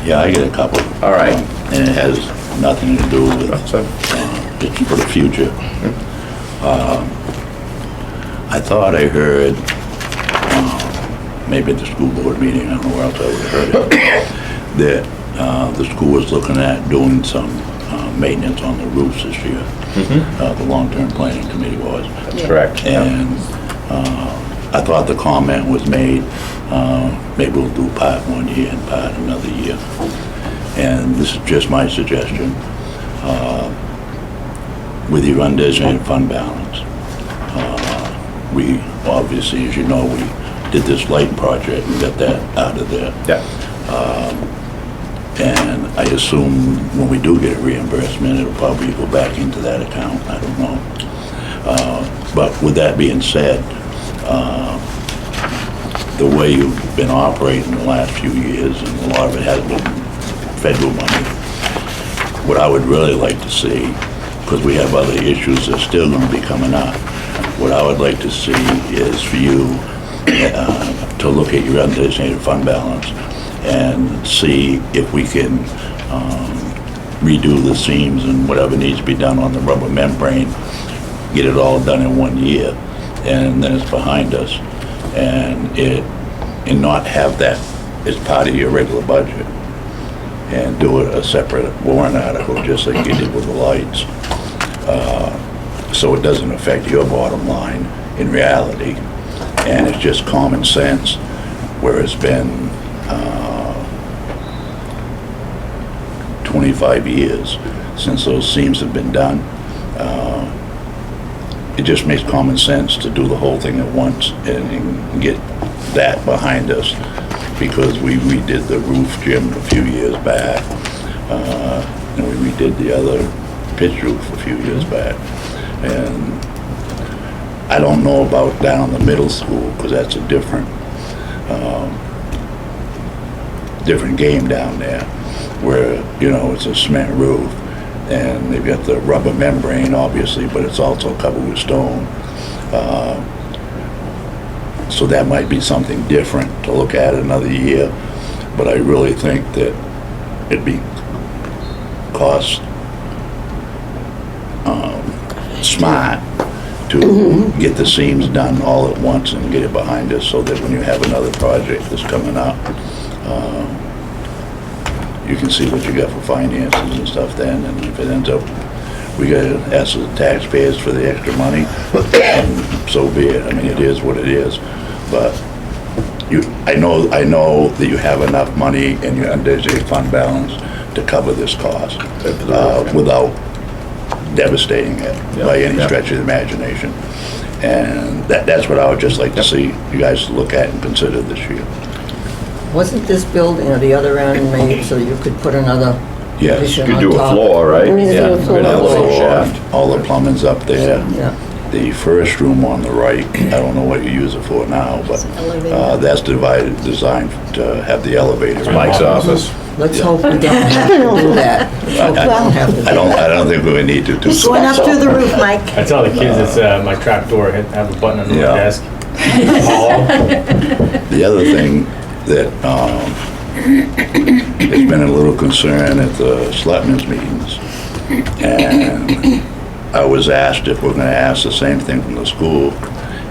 Yeah, I get a couple. All right. And it has nothing to do with, it's for the future. I thought I heard, maybe at the school board meeting, I don't know where else I would have heard it, that the school was looking at doing some maintenance on the roofs this year. The long-term planning committee was. That's correct. And I thought the comment was made, maybe we'll do part 1 year and part another year. And this is just my suggestion. With your undesignated fund balance, we obviously, as you know, we did this light project and got that out of there. Yeah. And I assume when we do get a reimbursement, it'll probably go back into that account. I don't know. But with that being said, the way you've been operating the last few years, and a lot of it has been federal money, what I would really like to see, because we have other issues that are still going to be coming up, what I would like to see is for you to look at your undesignated fund balance and see if we can redo the seams and whatever needs to be done on the rubber membrane, get it all done in 1 year, and then it's behind us, and not have that as part of your regular budget, and do it a separate warrant article, just like you did with the lights, so it doesn't affect your bottom line in reality, and it's just common sense, where it's been 25 years since those seams have been done. It just makes common sense to do the whole thing at once and get that behind us, because we redid the roof, Jim, a few years back, and we redid the other pitch roof a few years back. And I don't know about down the middle school, because that's a different game down there, where, you know, it's a cement roof, and they've got the rubber membrane, obviously, but it's also covered with stone. So that might be something different to look at another year, but I really think that it'd be cost smart to get the seams done all at once and get it behind us, so that when you have another project that's coming up, you can see what you got for finances and stuff then, and if it ends up, we gotta ask the taxpayers for the extra money, and so be it. I mean, it is what it is, but I know that you have enough money in your undesignated fund balance to cover this cost, without devastating it by any stretch of the imagination. And that's what I would just like to see you guys look at and consider this year. Wasn't this building at the other end made so you could put another Yes, addition You on could do a top? floor, right? We could do a floor. Another shaft. All the plumbing's up there. Yeah. The first room on the right, I don't know what you use it for now, but that's designed to have the elevator. Mike's office. Let's hope we don't have to do that. Let's hope we don't have to do I don't think we need to do It's going up through the roof, Mike. I tell the kids it's my trap door, have a button under Yeah. my desk. The other thing that has been a little concern at the selectmen's meetings, and I was asked if we're gonna ask the same thing from the school,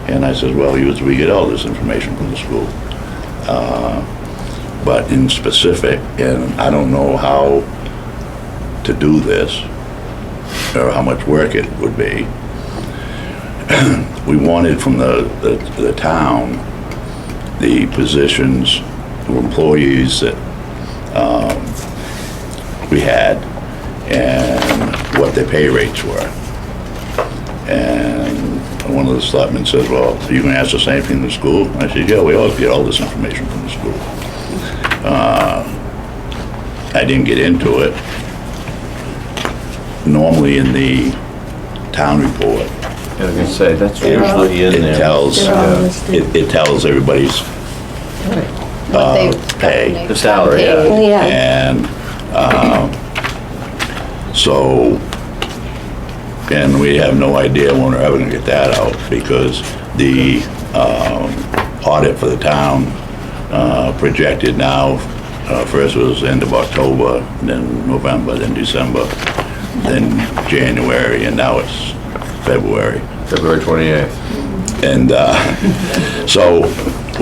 and I said, well, usually we get all this information from the school. But in specific, and I don't know how to do this, or how much work it would be, we wanted from the town the positions, or employees that we had and what their pay rates were. And one of the selectmen says, well, are you going to ask the same thing in the school? I said, yeah, we always get all this information from the school. I didn't get into it. Normally in the town report, I was gonna say, that's usually in it there. tells, They're all listed. it tells everybody's What they- pay. The salary, yeah. Yeah, And so, and we have no idea when we're ever gonna get that out, because the audit for the town projected now, first was end of October, then November, then December, then January, and now it's February. February 28th. And so,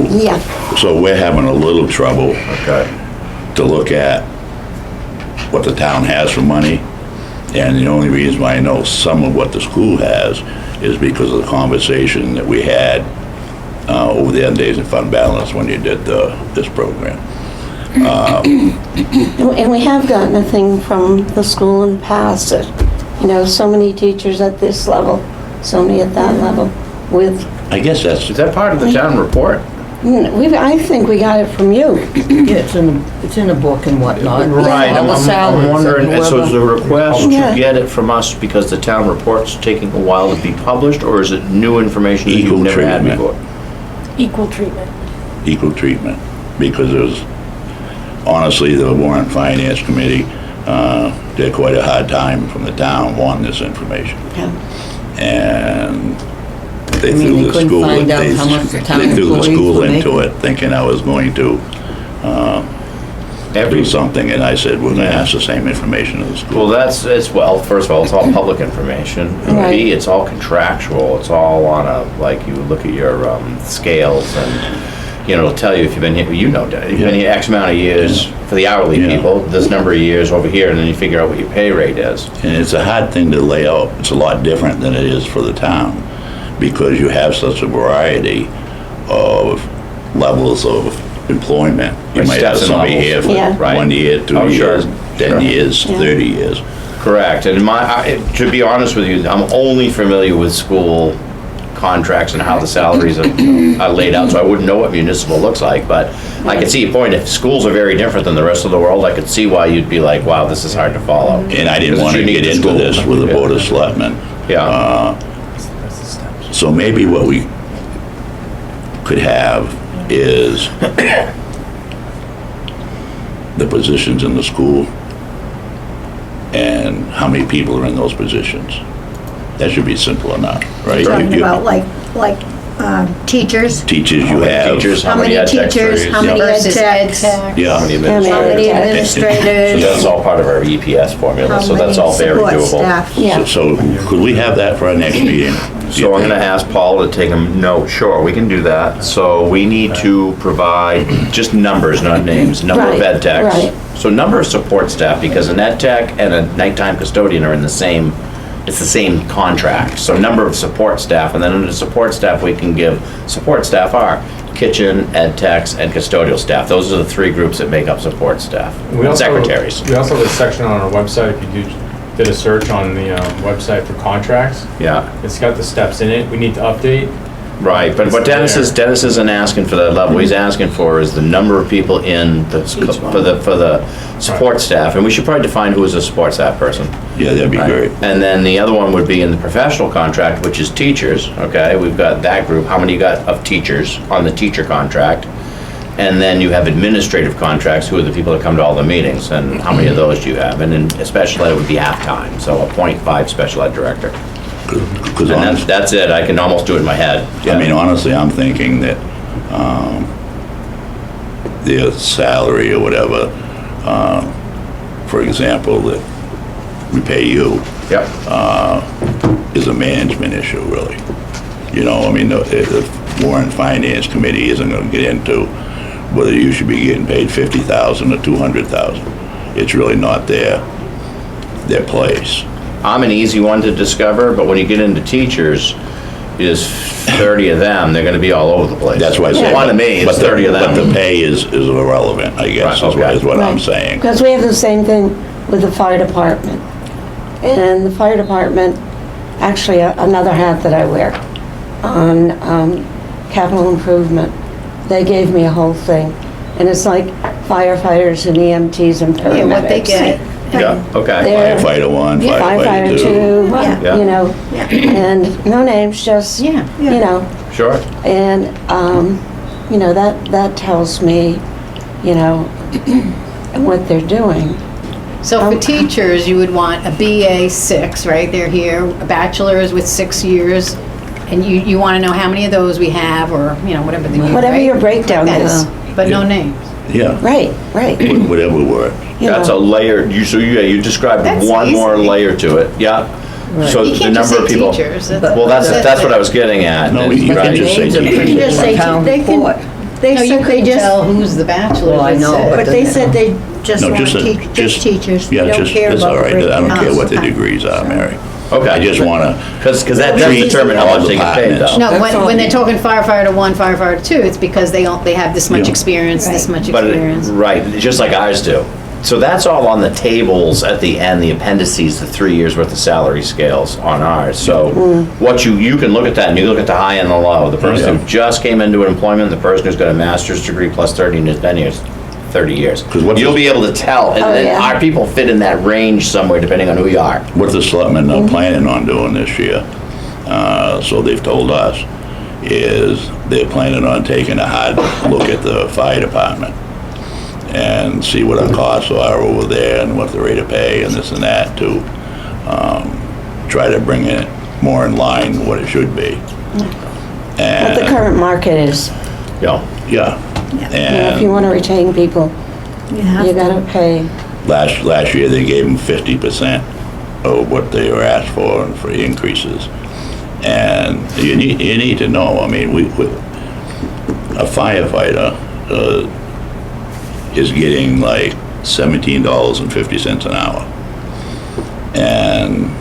yeah. so we're having a little trouble Okay. to look at what the town has for money. And the only reason why I know some of what the school has is because of the conversation that we had over the end days in fund balance when you did this program. And we have gotten a thing from the school in the past that, you know, so many teachers at this level, so many at that level, with, I guess that's, Is that part of the town report? I think we got it from you. Yeah, it's in a book and whatnot. Right, All the I'm salaries of wondering, and so is the whoever- request to Yeah. get it from us because the town report's taking a while to be published, or is it new information that you've Equal never had treatment. before? Equal treatment. equal treatment, because it was, honestly, the Warrant Finance Committee did quite a hard time from the town wanting this information. Yeah. And they I mean, threw they the couldn't school, find out how much the town they threw the employees school were into making. it, thinking I was going to do something, and I said, we're gonna ask the same information of the school. Well, well, first of all, it's all public information. Right. B, it's all contractual. It's all on a, like, you look at your scales and, you know, it'll tell you if you've been here, you know, you've been here X amount of years for the hourly Yeah. people, this number of years over here, and then you figure out what your pay rate is. And it's a hard thing to lay out. It's a lot different than it is for the town, because you have such a variety of levels of employment. You Right, might have steps and somebody here levels. Yeah. for Right. 1 year, 2 Oh, sure. years, 10 Sure. years, Yeah. 30 years. Correct, and to be honest with you, I'm only familiar with school contracts and how the salaries are laid out, so I wouldn't know what municipal looks like, but I can see your point. If schools are very different than the rest of the world, I could see why you'd be like, wow, this is hard to follow. And I didn't Because want it's to unique get into school. this with the Yeah. Board of Selectmen. Yeah, So maybe what we could have is the positions in the school and how many people are in those positions. That should be simple enough, right? Talking You- about like teachers, Teachers you have. teachers, how many ed techs there teachers, is, how yeah. many ed Versus ed techs, tech. Yeah. How many How many how many administrators. So administrators, that's all part of our EPS formula, how so many that's all very support doable. staff. Yeah. So could we have that for our next meeting? So I'm gonna ask Paul to take a note, sure, we can do that. So we need to provide just numbers, not names, number of Right, ed techs. right. So number of support staff, because an ed tech and a nighttime custodian are in the same, it's the same contract. So number of support staff, and then under support staff, we can give, support staff are kitchen, ed techs, and custodial staff. Those are the three groups that make up support staff, We and also- secretaries. We also have a section on our website, if you did a search on the website for contracts, Yeah. it's got the steps in it, we need to update. Right, but what Dennis isn't asking for that level, he's asking for is the number of people in the, for the support staff, and we should probably define who is a support staff person. Yeah, that'd be Right. great. And then the other one would be in the professional contract, which is teachers, okay? We've got that group, how many you got of teachers on the teacher contract? And then you have administrative contracts, who are the people that come to all the meetings, and how many of those do you have? And then special ed would be half-time, so a .5 special ed director. Because And that's it, I can almost do it in my head. I mean, honestly, I'm thinking that their salary or whatever, for example, that we pay you, Yep. is a management issue, really. You know, I mean, the Warrant Finance Committee isn't gonna get into whether you should be getting paid 50,000 or 200,000. It's really not their place. I'm an easy one to discover, but when you get into teachers, is 30 of them, they're gonna be all over the place. That's why I say. One of me, it's 30 of But the them. pay is irrelevant, I guess, Right, okay. is what I'm Right. saying. Because we have the same thing with the fire department. And the fire department, actually, another hat that I wear on capital improvement, they gave me a whole thing. And it's like firefighters and EMTs and paramedics. Yeah, what they get. Yeah, okay. They're- Firefighter 1, Firefighter firefighter 2. 2, Yeah. you know, and no names, just, Yeah, you know, Sure. and, you know, that tells me, you know, what they're doing. So for teachers, you would want a BA 6, right? They're here, a bachelor's with 6 years, and you want to know how many of those we have, or, you know, whatever the year, Whatever right? your breakdown is. But no names. Yeah, Right, right. whatever works. You That's a know. layer, you described That's one more easy. layer to it, yeah. So You the can't just number say of people. teachers. Well, that's what I was getting at. No, is- you right. can just say Names are teachers. printed just in say the town they can- report. They No, you said they couldn't just, tell who's the bachelor. Well, I that's know, it. but they said they just No, want just just teachers. They Yeah, don't just, care that's about all right, I don't care what the breakdowns. degrees are, Mary. Okay. I just wanna, Because that does Treat determine how all much they get paid, departments. though. No, That's all. when they're talking firefighter 1, firefighter 2, it's because they have this much Yeah. experience, this much But, experience. right, just like ours do. So that's all on the tables at the end, the appendices, the 3 years worth of salary scales on ours. So what you can look at that and you look at the high and the low. The person who just came into employment, the person who's got a master's degree plus 30 and has been here 30 years. 'Cause what's You'll the- be able to tell, and Oh, and yeah. our people fit in that range somewhere depending on who you are. what the selectmen are planning on doing this year, so they've told us, is they're planning on taking a hard look at the fire department and see what our costs are over there and what the rate of pay and this and that to try to bring it more in line with what it should be. What the And, current market is. Yeah. yeah. You know, if you And want to retain people, you gotta pay. last year, they gave them 50% of what they were asked for increases. And you need to know, I mean, a firefighter is getting like $17.50 an hour. And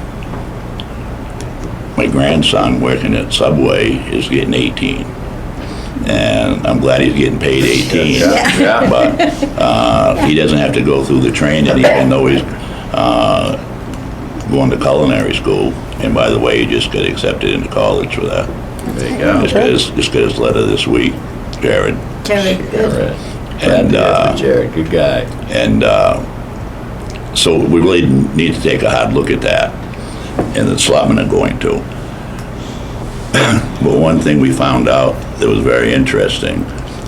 my grandson working at Subway is getting 18. And I'm glad he's getting paid 18. Yeah. But he doesn't have to go through the training, even though he's going to culinary school. And by the way, he just got accepted into college for that. There you go. Just got his letter this week, Jared. Terry, good. Jared. And, Jared, good guy. and so we really need to take a hard look at that, and the selectmen are going to. But one thing we found out that was very interesting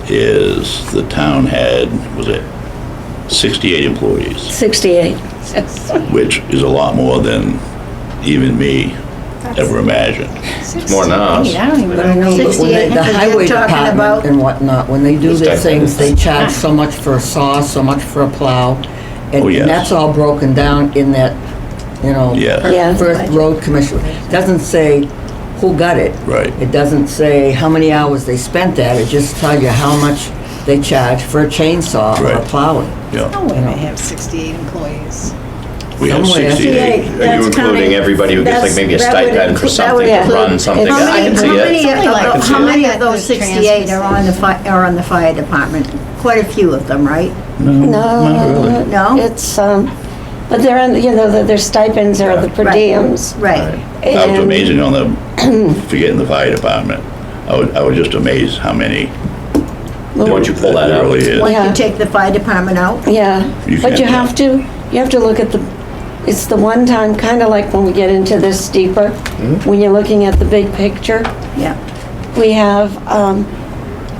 is the town had, was it 68 employees, 68. which is a lot more than even me ever imagined. More than us. I don't even But I know, know. but when they, 68, the because you're highway talking department about- and whatnot, when they do This their type of things, they thing. charge so much for a saw, so much for a plow. Oh, yes. And that's all broken down in that, you know, Yes. Yeah. first road commission. Doesn't say who got it. Right. It doesn't say how many hours they spent at it, just tell you how much they charge for a chainsaw or a Right. plowing. Yeah, No way they have 68 employees. we have Somewhere. 68. Are you That's including counting- everybody who gets like maybe a that would stipend for include- that something would to run include- something? How I many- can see How many, it. Something like how many that. of those The 68 are on the fire department? Quite a few of them, right? Not really. No? It's, but they're on, you know, their stipends are the per Right. diems. Right. That was And- amazing on the, forgetting the fire department. I was just amazed how many. Once you pull that There out. really is. Once Yeah. you take the fire department out? Yeah, You but can't you tell. have to look at it's the one time, kind of like when we get into this deeper, when you're looking at the big picture, Yeah. we have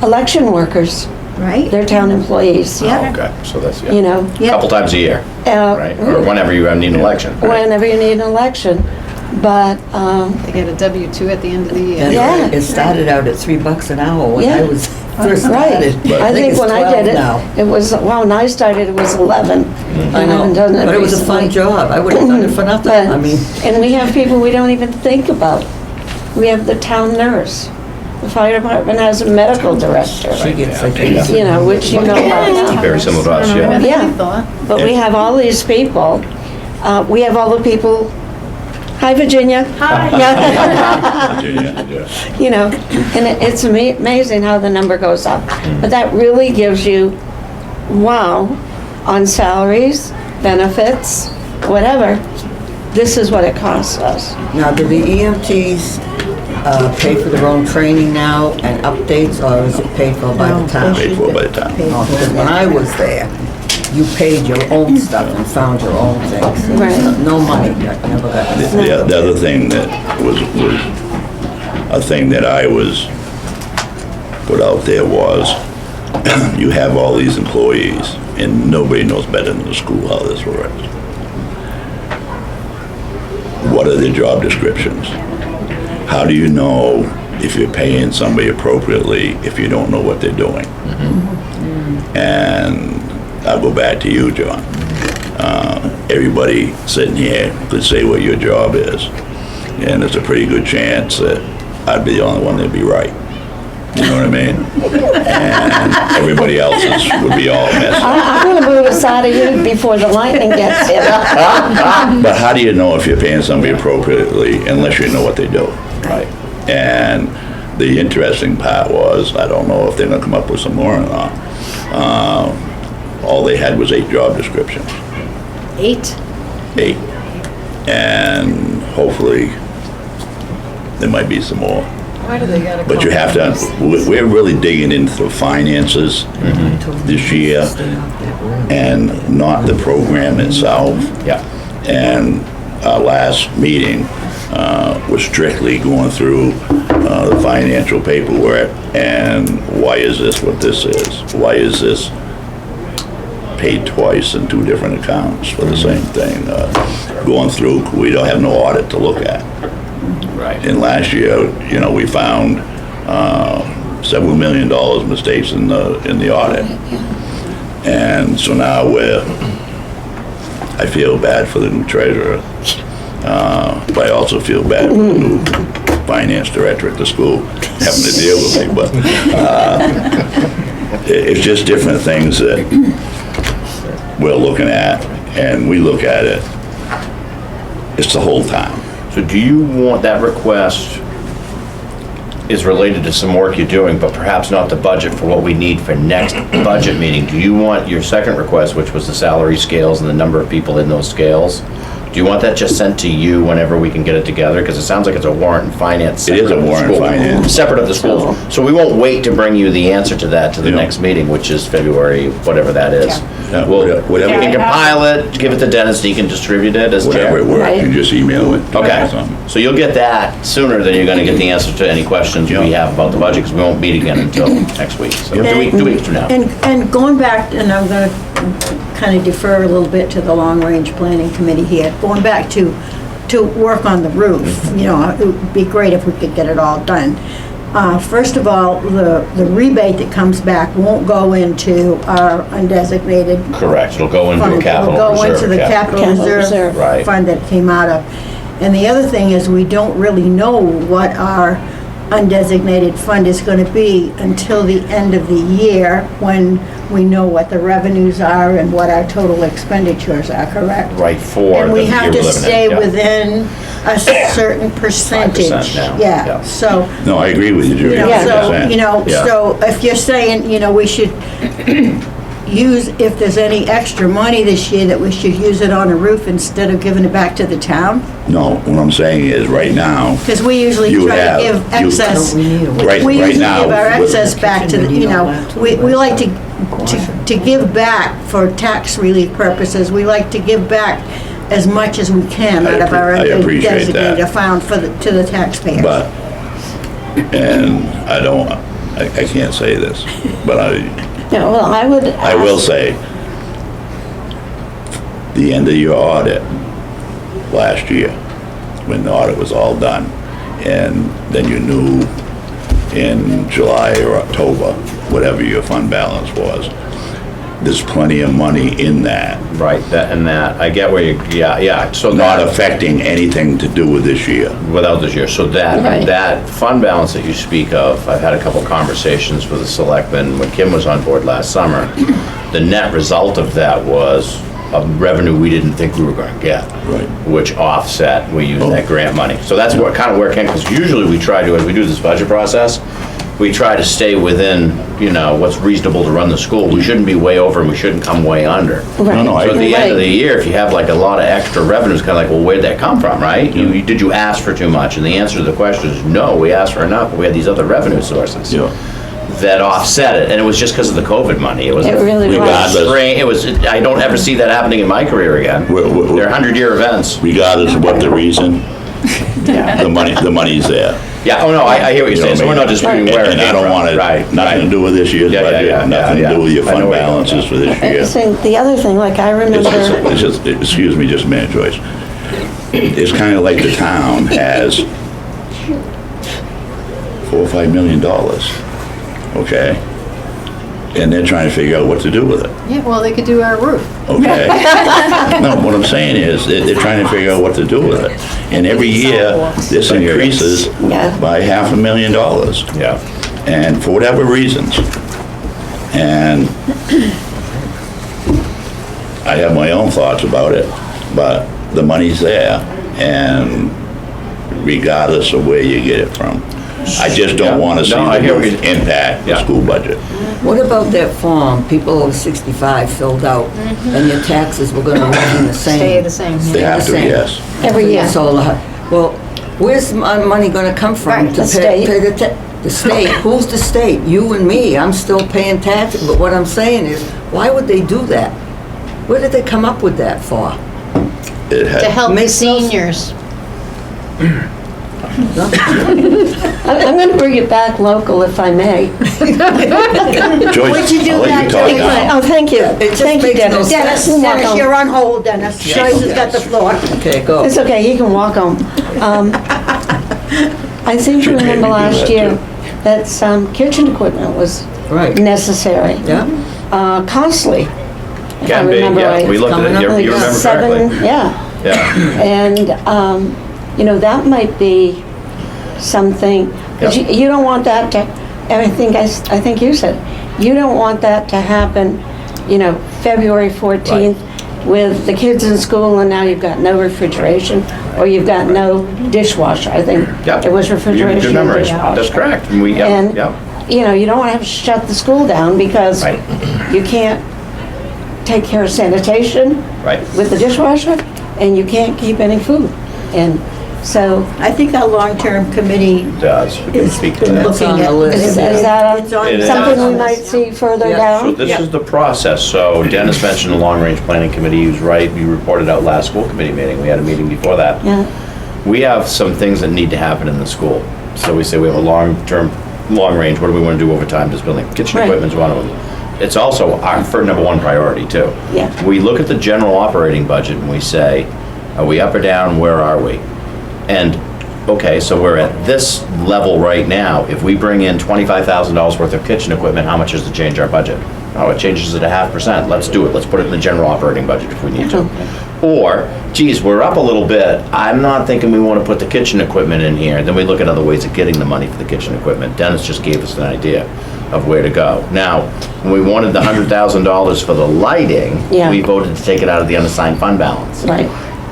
election workers, Right? they're town employees, Oh, okay, so that's, you yeah. know. A couple times a year, right? Or whenever you need an election. right? Whenever you need an election, but, They get a W-2 at the end of the year. That's Yeah. right. It started out at $3 an hour when I Yeah. was first right. started. I think it's when I 12 did it, now. it was, well, when I started, it was 11. I haven't done know, but it was a fun recently. job. I would have done it for nothing. But- I mean, And we have people we don't even think about. We have the town nurse. The fire department has a medical director, she gets, I Yeah. think, you know, which you know about now. Very similar to us, I yeah. really Yeah. thought. But we have all these people. We have all the people Hi, Virginia. Hi. Yeah. You know, and it's amazing how the number goes up. But that really gives you, wow, on salaries, benefits, whatever, this is what it costs us. Now, do the EMTs pay for their own training now and updates, or is it paid for by the town? Paid for by the town. Oh, because when I was there, you paid your own stuff and found your own things. Right. No money, I never got this. The other thing that was a thing that I was put out there was, you have all these employees, and nobody knows better than the school how this works. What are their job descriptions? How do you know if you're paying somebody appropriately if you don't know what they're doing? And I'll go back to you, John. Everybody sitting here could say what your job is, and there's a pretty good chance that I'd be the only one that'd be right. You know what I mean? And everybody else's would be all messed up. I'm gonna move aside of you before the lightning gets here. But how do you know if you're paying somebody appropriately unless you know what they do? Right. And the interesting part was, I don't know if they're gonna come up with some more or not. All they had was 8 job descriptions. 8? 8. And hopefully, there might be some more. Why do they gotta But you have to, we're really digging into the finances this year and not the program itself. Yeah. And our last meeting was strictly going through the financial paperwork and why is this what this is? Why is this paid twice in 2 different accounts for the same thing? Going through, we don't have no audit to look at. Right. And last year, you know, we found several $1 million mistakes in the audit. And so now I feel bad for the new treasurer, but I also feel bad for the new finance director at the school having to deal with me. But it's just different things that we're looking at, and we look at it. It's the whole time. So do you want that request is related to some work you're doing, but perhaps not the budget for what we need for next budget meeting? Do you want your second request, which was the salary scales and the number of people in those scales? Do you want that just sent to you whenever we can get it together? Because it sounds like it's a warrant and finance. It is a separate of the warrant and school. finance. Separate of the schools. So we won't wait to bring you the answer to that to the next meeting, which is February, whatever that is. Yeah, We'll, whatever. you can compile it, give it to Dennis, and he can distribute it as Whatever it chair. works, you just email it. Okay, Something. so you'll get that sooner than you're gonna get the answer to any questions we have about the budget, because we won't meet again until next week, so 2 weeks from now. And going back, and I'm gonna kind of defer a little bit to the long-range planning committee here, going back to work on the roof, you know, it would be great if we could get it all done. First of all, the rebate that comes back won't go into our undesignated Correct, it'll go into a fund. capital It'll go into reserve. the account. capital Capital reserve reserve. Right. fund that it came out of. And the other thing is, we don't really know what our undesignated fund is going to be until the end of the year, when we know what the revenues are and what our total expenditures are, correct? Right, for And the we year have we're to living in, stay yeah. within a certain percentage. now, yeah. Yeah, so, No, I agree with you, Judy. you know, so, 100%. you know, Yeah. so if you're saying, you know, we should use, if there's any extra money this year, that we should use it on a roof instead of giving it back to the town? No, what I'm saying is, right now, Because we usually You try to have- give you- excess. We need a right We usually now. give our with- excess back to, the you know, we like to give back for tax relief purposes. We like to give back as much as we can out of our I appreciate that. designated fund to the taxpayers. But, and I can't say this, but Yeah, well, I would I will ask- say, the end of your audit last year, when the audit was all done, and then you knew in July or October, whatever your fund balance was, there's plenty of money in that, Right, that, I get where you, yeah, so not that, affecting anything to do with this year. without this year, so Right. that fund balance that you speak of, I've had a couple conversations with the selectmen when Kim was on board last summer. The net result of that was of revenue we didn't think we were gonna get. Right. Which offset, we use that Oh. grant money. So that's what, kind of where it came, because usually we try to, as we do this budget process, we try to stay within, you know, what's reasonable to run the school. We shouldn't be way over and we shouldn't come way under. No, no, I So at the end of Right. the year, if you have like a lot of extra revenues, kind of like, well, where'd that come from, right? Did you ask for too much? And the answer to the question is, no, we asked for enough, but we had these other revenue sources Yeah. that offset it, and it was just because of the COVID money. It was. It really was. Regardless. It was, I don't ever see that happening in my career again. They're 100-year events. Regardless of what the reason, the money's there. Yeah, oh no, I hear what you're saying, so we're not disputing where it And came I don't from. want it, Right, nothing to right. do with this year's Yeah, yeah, budget, yeah, nothing yeah, to do with your yeah. I know fund where you're going balances with for this year. So the other thing, like I remember, It's just, excuse me just a minute, Joyce. It's kind of like the town has $4 or $5 million, okay? And they're trying to figure out what to do with it, Yeah, well, they could do our roof. okay? No, what I'm saying is, they're trying to figure out what to do with it. And every year, this increases Yeah. by $500,000. Yeah. And for whatever reasons. And I have my own thoughts about it, but the money's there, and regardless of where you get it from. I just don't want to see No, I the hear what roof you- impact the Yeah. school budget. What about that form people over 65 filled out, and your taxes were gonna remain the same? Stay the same. They have to, Same. yes. every year. Solar. Well, where's the money gonna come from? Right, to the pay- state. pay the state, who's the state? You and me, I'm still paying taxes, but what I'm saying is, why would they do that? Where did they come up with that for? It had- To help the Makes no s- seniors. I'm going to bring it back local if I may. Joyce, Would you do I'll let that, you talk Joyce? now. Oh, thank you. It just Thank you, makes no Dennis. sense. You can walk Dennis, home. you're on hold, Dennis. Joyce has got the floor. Okay, go. It's okay, you can walk home. I seem to Should maybe remember do last that, year too. that some kitchen equipment was Right. necessary. Yeah? Costly. if I Can be, remember yeah, right. we looked at it, you remember Seven, correctly. yeah. Yeah, And, you know, that might be something, because Yep. you don't want that to, and I think you said, you don't want that to happen, you know, February 14th with the kids in school and now you've got no refrigeration or you've got no dishwasher. I think Yep. it was refrigeration Good and memory, dishwasher. that's correct, and we, yeah, And, yeah. you know, you don't want to have to shut the school down because Right. you can't take care of sanitation Right. with the dishwasher, and you can't keep any food. And so, I think our long-term committee Does, we can is speak to been that. looking on at. the list. is that It's on- It is. something we might see further Yeah. So down? this is the process, so Dennis mentioned the long-range planning committee, he was right, you reported out last school committee meeting, we had a meeting before that. Yeah, We have some things that need to happen in the school. So we say we have a long-term, long-range, what do we want to do over time, this building? Kitchen Right. equipment is one of them. It's also our number one priority too. Yeah. We look at the general operating budget and we say, are we up or down, where are we? And, okay, so we're at this level right now. If we bring in $25,000 worth of kitchen equipment, how much does it change our budget? Oh, it changes it 0.5%. Let's do it. Let's put it in the general operating budget if we need to. Or, geez, we're up a little bit. I'm not thinking we want to put the kitchen equipment in here. Then we look at other ways of getting the money for the kitchen equipment. Dennis just gave us an idea of where to go. Now, when we wanted the $100,000 for the lighting, Yeah. we voted to take it out of the unassigned fund balance. right,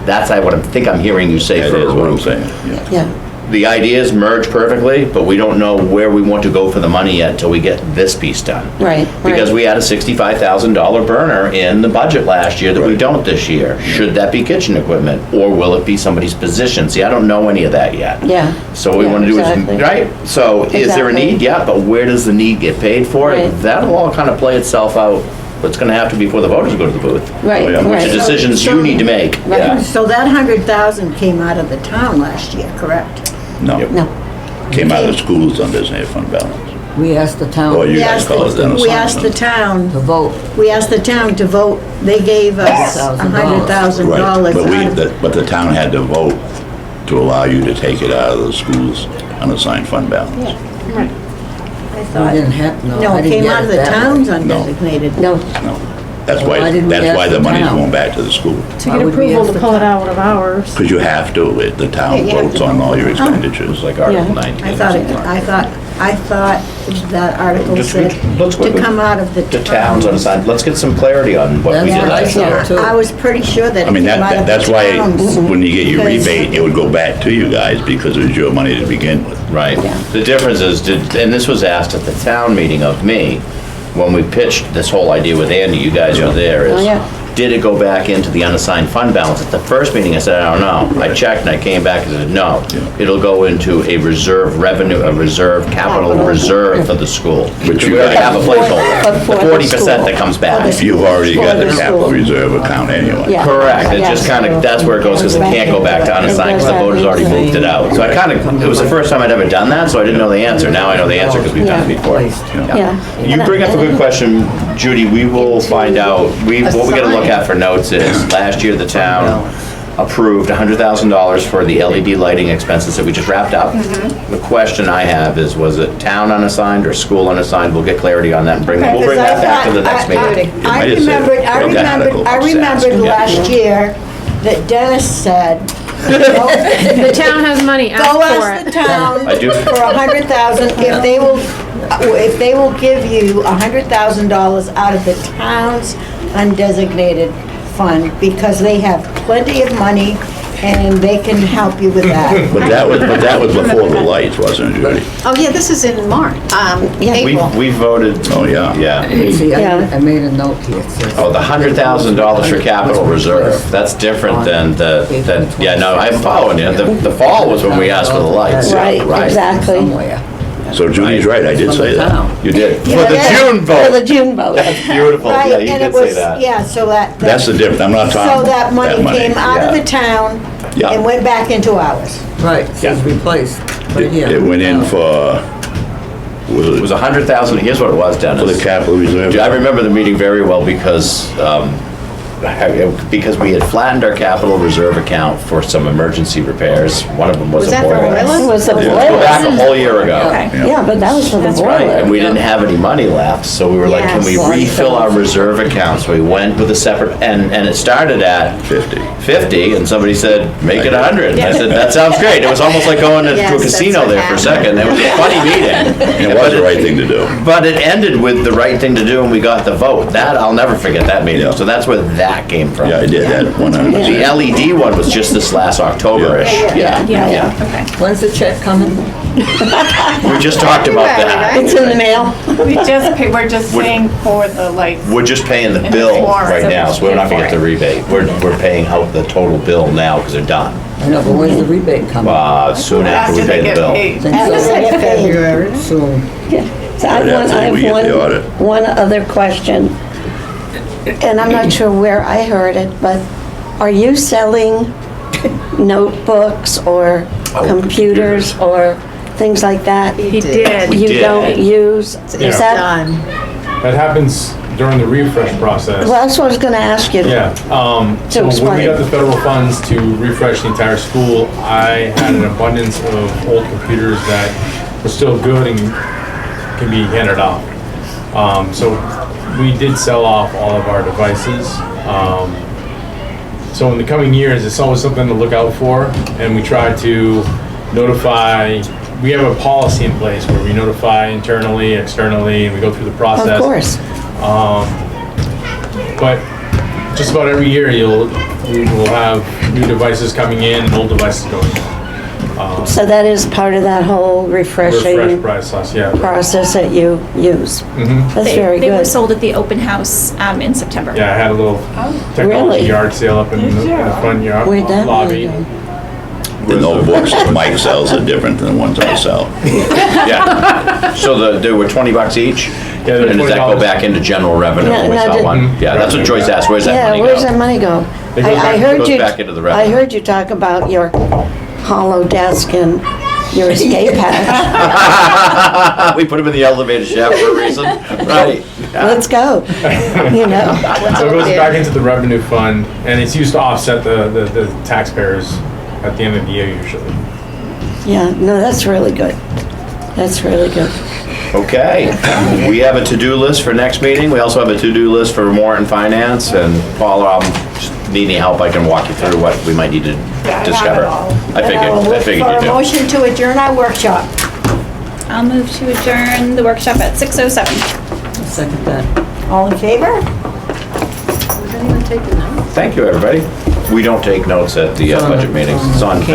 That's what I think I'm hearing you say That for a is what I'm roof. saying, yeah. yeah, The ideas merge perfectly, but we don't know where we want to go for the money yet until we get this piece done. right. Because right. we had a $65,000 burner in the budget last year that we Right. don't this year. Should that be kitchen equipment, or will it be somebody's position? See, I don't know any of that yet. Yeah. So what we Yeah, want to do exactly. is, right, so is there a Exactly. need? Yeah, but where does the need get paid for? Right. That'll all kind of play itself out. It's gonna have to be before the voters go to the booth. Right, Oh, yeah. Which are right. decisions you need to make. Yeah. So that 100,000 came out of the town last year, correct? No, No, came out of schools unassigned fund balance. We asked the Or town you We guys asked call it the- unassigned. We asked the town, to vote. we asked the town to vote, they gave us $100,000. Right, $100,000 but out of. but the town had to vote to allow you to take it out of the schools unassigned fund balance. I We thought, didn't have, no, no, I it didn't came get out of it the that way. town's No. undesignated. no, No, that's Well, why didn't we that's why ask the the money's town? going back to the school. To Why get would we approval ask to the pull it town? out of ours. Because you have to, the Yeah, town you have votes to on vote. all your Oh. expenditures. Like Article Yeah. 19. I thought, I thought that article Just- said let's go to with come out of the The towns unassigned, let's get some clarity on what we That's did what I last thought, year. too. I was pretty sure that I it mean, came out of the that's why, towns. when you get your Because- rebate, it would go back to you guys, because it was your money to begin with. Right. The difference is, and this was asked at the town meeting of me, when we pitched this whole idea with Andy, you guys were there, Oh, yeah. did it go back into the unassigned fund balance? At the first meeting, I said, I don't know. I checked and I came back and said, no. Yeah. It'll go into a reserve revenue, a reserve capital reserve for the school. Which you We already guys- have a placeholder, For the the 40% that school. comes back. You've already got the For the capital school. reserve account anyway. Yeah. Correct, it just Yes. kind of, that's where it goes, because it can't go back to unassigned, because the voters already moved it out. So I kind of, it was the first time I'd ever done that, so I didn't know the answer. Now I know the answer because we've done it before. Yeah. You bring up a good question, Judy, we will find out, what we're gonna look at for notes is, last year the town approved $100,000 for the LED lighting expenses that we just wrapped up. The question I have is, was it town unassigned or school unassigned? We'll get clarity on that and we'll bring that back to the next meeting. I might have said remembered, I it. remembered, I remembered last year that Dennis said, The town has money, ask go for ask the it. town I do. for 100,000 if they will give you $100,000 out of the town's undesignated fund, because they have plenty of money and they can help you with that. But that was before the lights, wasn't it, Judy? Oh, yeah, this is in March, Yeah. April. We voted, Oh, yeah. yeah. See, Yeah. I made a note here. It says- Oh, the $100,000 for capital reserve, that's different than yeah, no, I'm following you. The fall was when we asked for the lights. Right, exactly. Somewhere. So Judy's right, I did From say the that. town. You did. For Yeah, the yeah. June For the vote. June vote. Beautiful, Right, yeah, you and did it say was, that. yeah, so that. That's the difference, I'm not talking. So that money came out of yeah. the town Yeah. and went back into ours. Right, it says Yeah. replaced, right here. It went in for, It was 100,000, here's what it was, for the Dennis. capital reserve. I remember the meeting very well because we had flattened our capital reserve account for some emergency repairs. One of them was Was a that for boiler. boilers? It was the Go back a boiler. whole year ago. Okay. Yeah, but that was for the That's Right, boiler. and we didn't have any money left, so we were like, can we Yes. refill our reserve account? So we went with a separate, and it started at 50. and somebody said, make it 100. And I said, that sounds great. It was almost like going to a Yes, that's casino what there for a second. It was a funny meeting. And it was the right thing to do. But it ended with the right thing to do, and we got the vote. That, I'll never forget that meeting. Yeah. So that's where that came from. Yeah, I did that 100%. The LED one was just this last October-ish. Yeah, Yeah, okay. When's the check coming? We just talked about that. It's in the mail. We're just paying for the lights. We're just paying the bill right now, so we're not gonna get the rebate. We're paying out the total bill now because they're done. I know, but when's the rebate coming? Soon after we After pay they the get bill. paid. Think After so? they get paid. February, soon. So I Right after have we get the audit. one other question, and I'm not sure where I heard it, but are you selling notebooks or computers or things like that? He did. We You did. don't use, Yeah. is that, Done. That happens during the refresh process. well, that's what I was gonna ask you. Yeah, so when we explain. got the federal funds to refresh the entire school, I had an abundance of old computers that were still good and can be handed off. So we did sell off all of our devices. So in the coming years, it's always something to look out for, and we try to notify, we have a policy in place where we notify internally, externally, and we go through the process. Of course. But just about every year, we will have new devices coming in and old devices going out. So that is part of that whole Refresh refreshing process, yeah. process that you use. Mhm. That's very They were good. sold at the open house in September. Yeah, I had a little technology Really? yard sale up in the front yard Where'd that lobby. go? The notebooks that Mike sells are different than the ones I sell. Yeah. So they were $20 each? Yeah, they're And does that go $20. back into general revenue when we No, sell no, one? Yeah, that's what Joyce asked, where's that Yeah, money where's that go? money go? It goes I back- heard goes you. back into the I revenue. heard you talk about your hollow desk and your escape hatch. We put them in the elevator shaft for a reason, right? Let's go, you know. So it goes back into the revenue fund, and it's used to offset the taxpayers at the end of the year usually. Yeah, no, that's really good. That's really good. Okay, we have a to-do list for next meeting. We also have a to-do list for warrant and finance, and Paula, need any help, I can walk you through what we might need to have it discover. all. I And I will figured look for you a do. motion to adjourn our workshop. I'll move to adjourn the workshop at 6:07. Second that. All in favor? Was anyone taking notes? Thank you, everybody. We don't take notes at the budget meetings. It's on film.